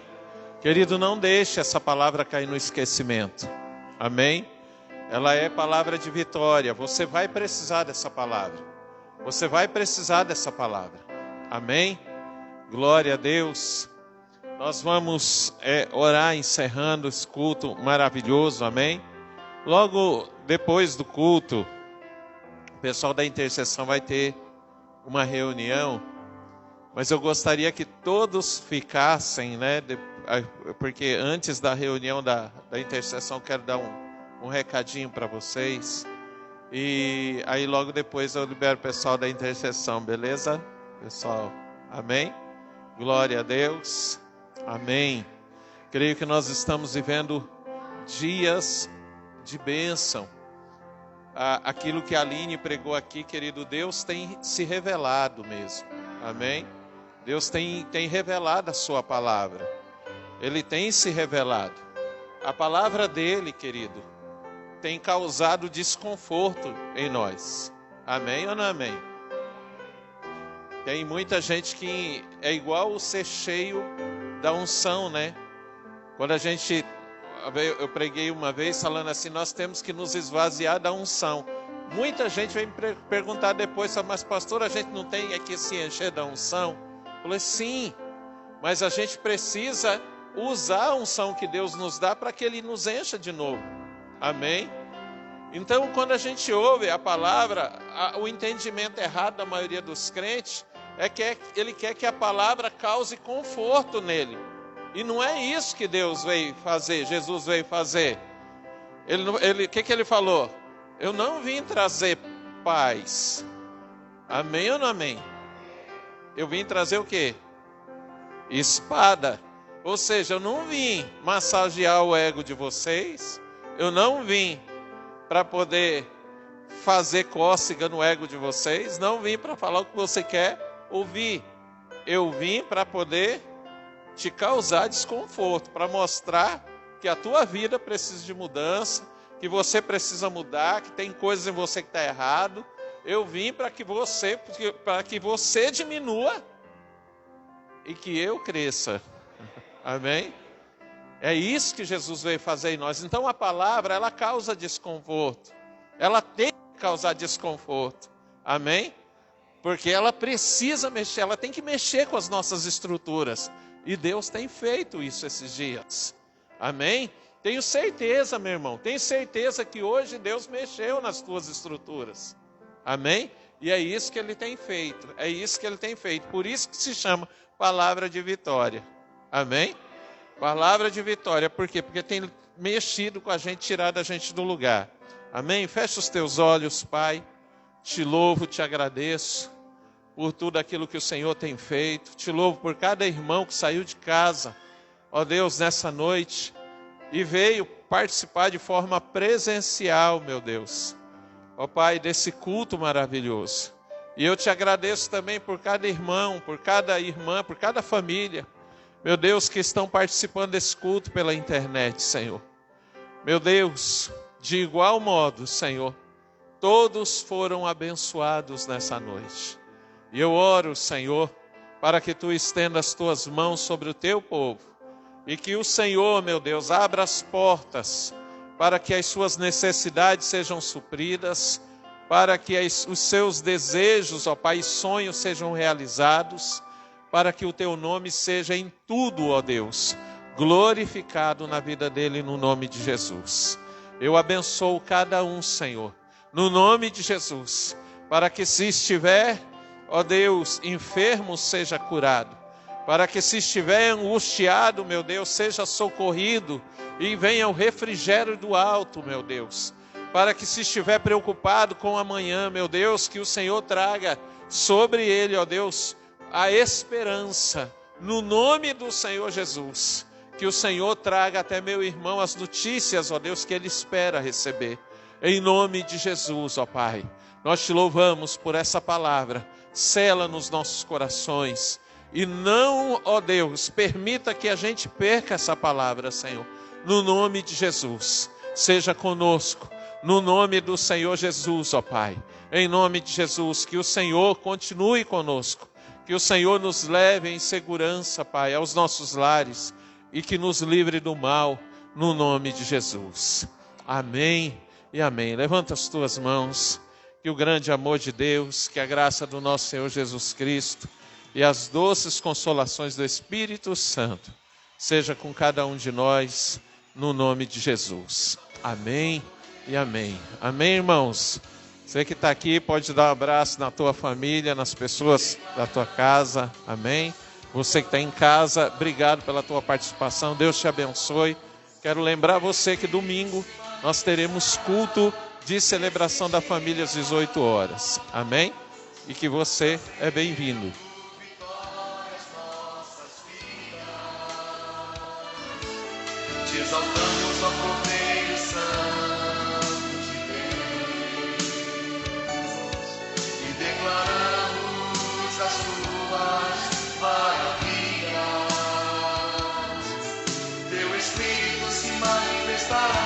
Querido, não deixe essa palavra cair no esquecimento. Amém? Ela é palavra de vitória. Você vai precisar dessa palavra. Você vai precisar dessa palavra. Amém? Glória a Deus. Nós vamos orar encerrando esse culto maravilhoso. Amém? Logo depois do culto, o pessoal da intercessão vai ter uma reunião, mas eu gostaria que todos ficassem, né? Porque antes da reunião da intercessão, eu quero dar um recadinho para vocês. E aí logo depois eu libero o pessoal da intercessão, beleza? Pessoal, amém? Glória a Deus, amém. Creio que nós estamos vivendo dias de bênção. Aquilo que a Aline pregou aqui, querido, Deus tem se revelado mesmo, amém? Deus tem revelado a sua palavra, Ele tem se revelado. A palavra dele, querido, tem causado desconforto em nós, amém ou não amém? Tem muita gente que é igual o ser cheio da unção, né? Quando eu preguei uma vez falando assim, nós temos que nos esvaziar da unção. Muita gente vem me perguntar depois, mas pastor, a gente não tem que se encher da unção? Eu falei, sim, mas a gente precisa usar a unção que Deus nos dá para que Ele nos encha de novo, amém? Então, quando a gente ouve a palavra, o entendimento errado da maioria dos crentes é que ele quer que a palavra cause conforto nele. E não é isso que Deus veio fazer, Jesus veio fazer. O que ele falou? Eu não vim trazer paz. Amém ou não amém? Eu vim trazer o quê? Espada. Ou seja, eu não vim massagear o ego de vocês. Eu não vim para poder fazer cócega no ego de vocês. Não vim para falar o que você quer ouvir. Eu vim para poder te causar desconforto, para mostrar que a tua vida precisa de mudança, que você precisa mudar, que tem coisas em você que está errado. Eu vim para que você diminua e que eu cresça. Amém? É isso que Jesus veio fazer em nós. Então a palavra, ela causa desconforto. Ela tem que causar desconforto. Amém? Porque ela precisa mexer, ela tem que mexer com as nossas estruturas. E Deus tem feito isso esses dias. Amém? Tenho certeza, meu irmão, tenho certeza que hoje Deus mexeu nas tuas estruturas. Amém? E é isso que Ele tem feito. É isso que Ele tem feito. Por isso que se chama palavra de vitória. Amém? Palavra de vitória. Por quê? Porque tem mexido com a gente, tirado a gente do lugar. Amém? Fecha os teus olhos, Pai. Te louvo, te agradeço por tudo aquilo que o Senhor tem feito. Te louvo por cada irmão que saiu de casa, ó Deus, nessa noite, e veio participar de forma presencial, meu Deus. Ó Pai, desse culto maravilhoso. E eu te agradeço também por cada irmão, por cada irmã, por cada família, meu Deus, que estão participando desse culto pela internet, Senhor. Meu Deus, de igual modo, Senhor, todos foram abençoados nessa noite. E eu oro, Senhor, para que Tu estenda as Tuas mãos sobre o Teu povo. E que o Senhor, meu Deus, abra as portas para que as suas necessidades sejam supridas, para que os seus desejos, ó Pai, e sonhos sejam realizados, para que o Teu nome seja em tudo, ó Deus, glorificado na vida dele, no nome de Jesus. Eu abençoo cada um, Senhor, no nome de Jesus, para que se estiver, ó Deus, enfermo, seja curado, para que se estiver angustiado, meu Deus, seja socorrido e venha o refrigério do alto, meu Deus, para que se estiver preocupado com amanhã, meu Deus, que o Senhor traga sobre ele, ó Deus, a esperança, no nome do Senhor Jesus, que o Senhor traga até meu irmão as notícias, ó Deus, que ele espera receber, em nome de Jesus, ó Pai. Nós te louvamos por essa palavra, sela nos nossos corações, e não, ó Deus, permita que a gente perca essa palavra, Senhor, no nome de Jesus. Seja conosco, no nome do Senhor Jesus, ó Pai, em nome de Jesus, que o Senhor continue conosco, que o Senhor nos leve em segurança, Pai, aos nossos lares, e que nos livre do mal, no nome de Jesus. Amém e amém. Levanta as tuas mãos. Que o grande amor de Deus, que a graça do nosso Senhor Jesus Cristo e as doces consolações do Espírito Santo seja com cada um de nós, no nome de Jesus. Amém e amém. Amém, irmãos? Você que está aqui pode dar um abraço na tua família, nas pessoas da tua casa, amém? Você que está em casa, obrigado pela tua participação, Deus te abençoe. Quero lembrar você que domingo nós teremos culto de celebração da família às 18 horas, amém? E que você é bem-vindo. Te exaltamos, ó Cordeiro Santo de Deus, e declaramos as suas maravilhas. Teu Espírito se manifestará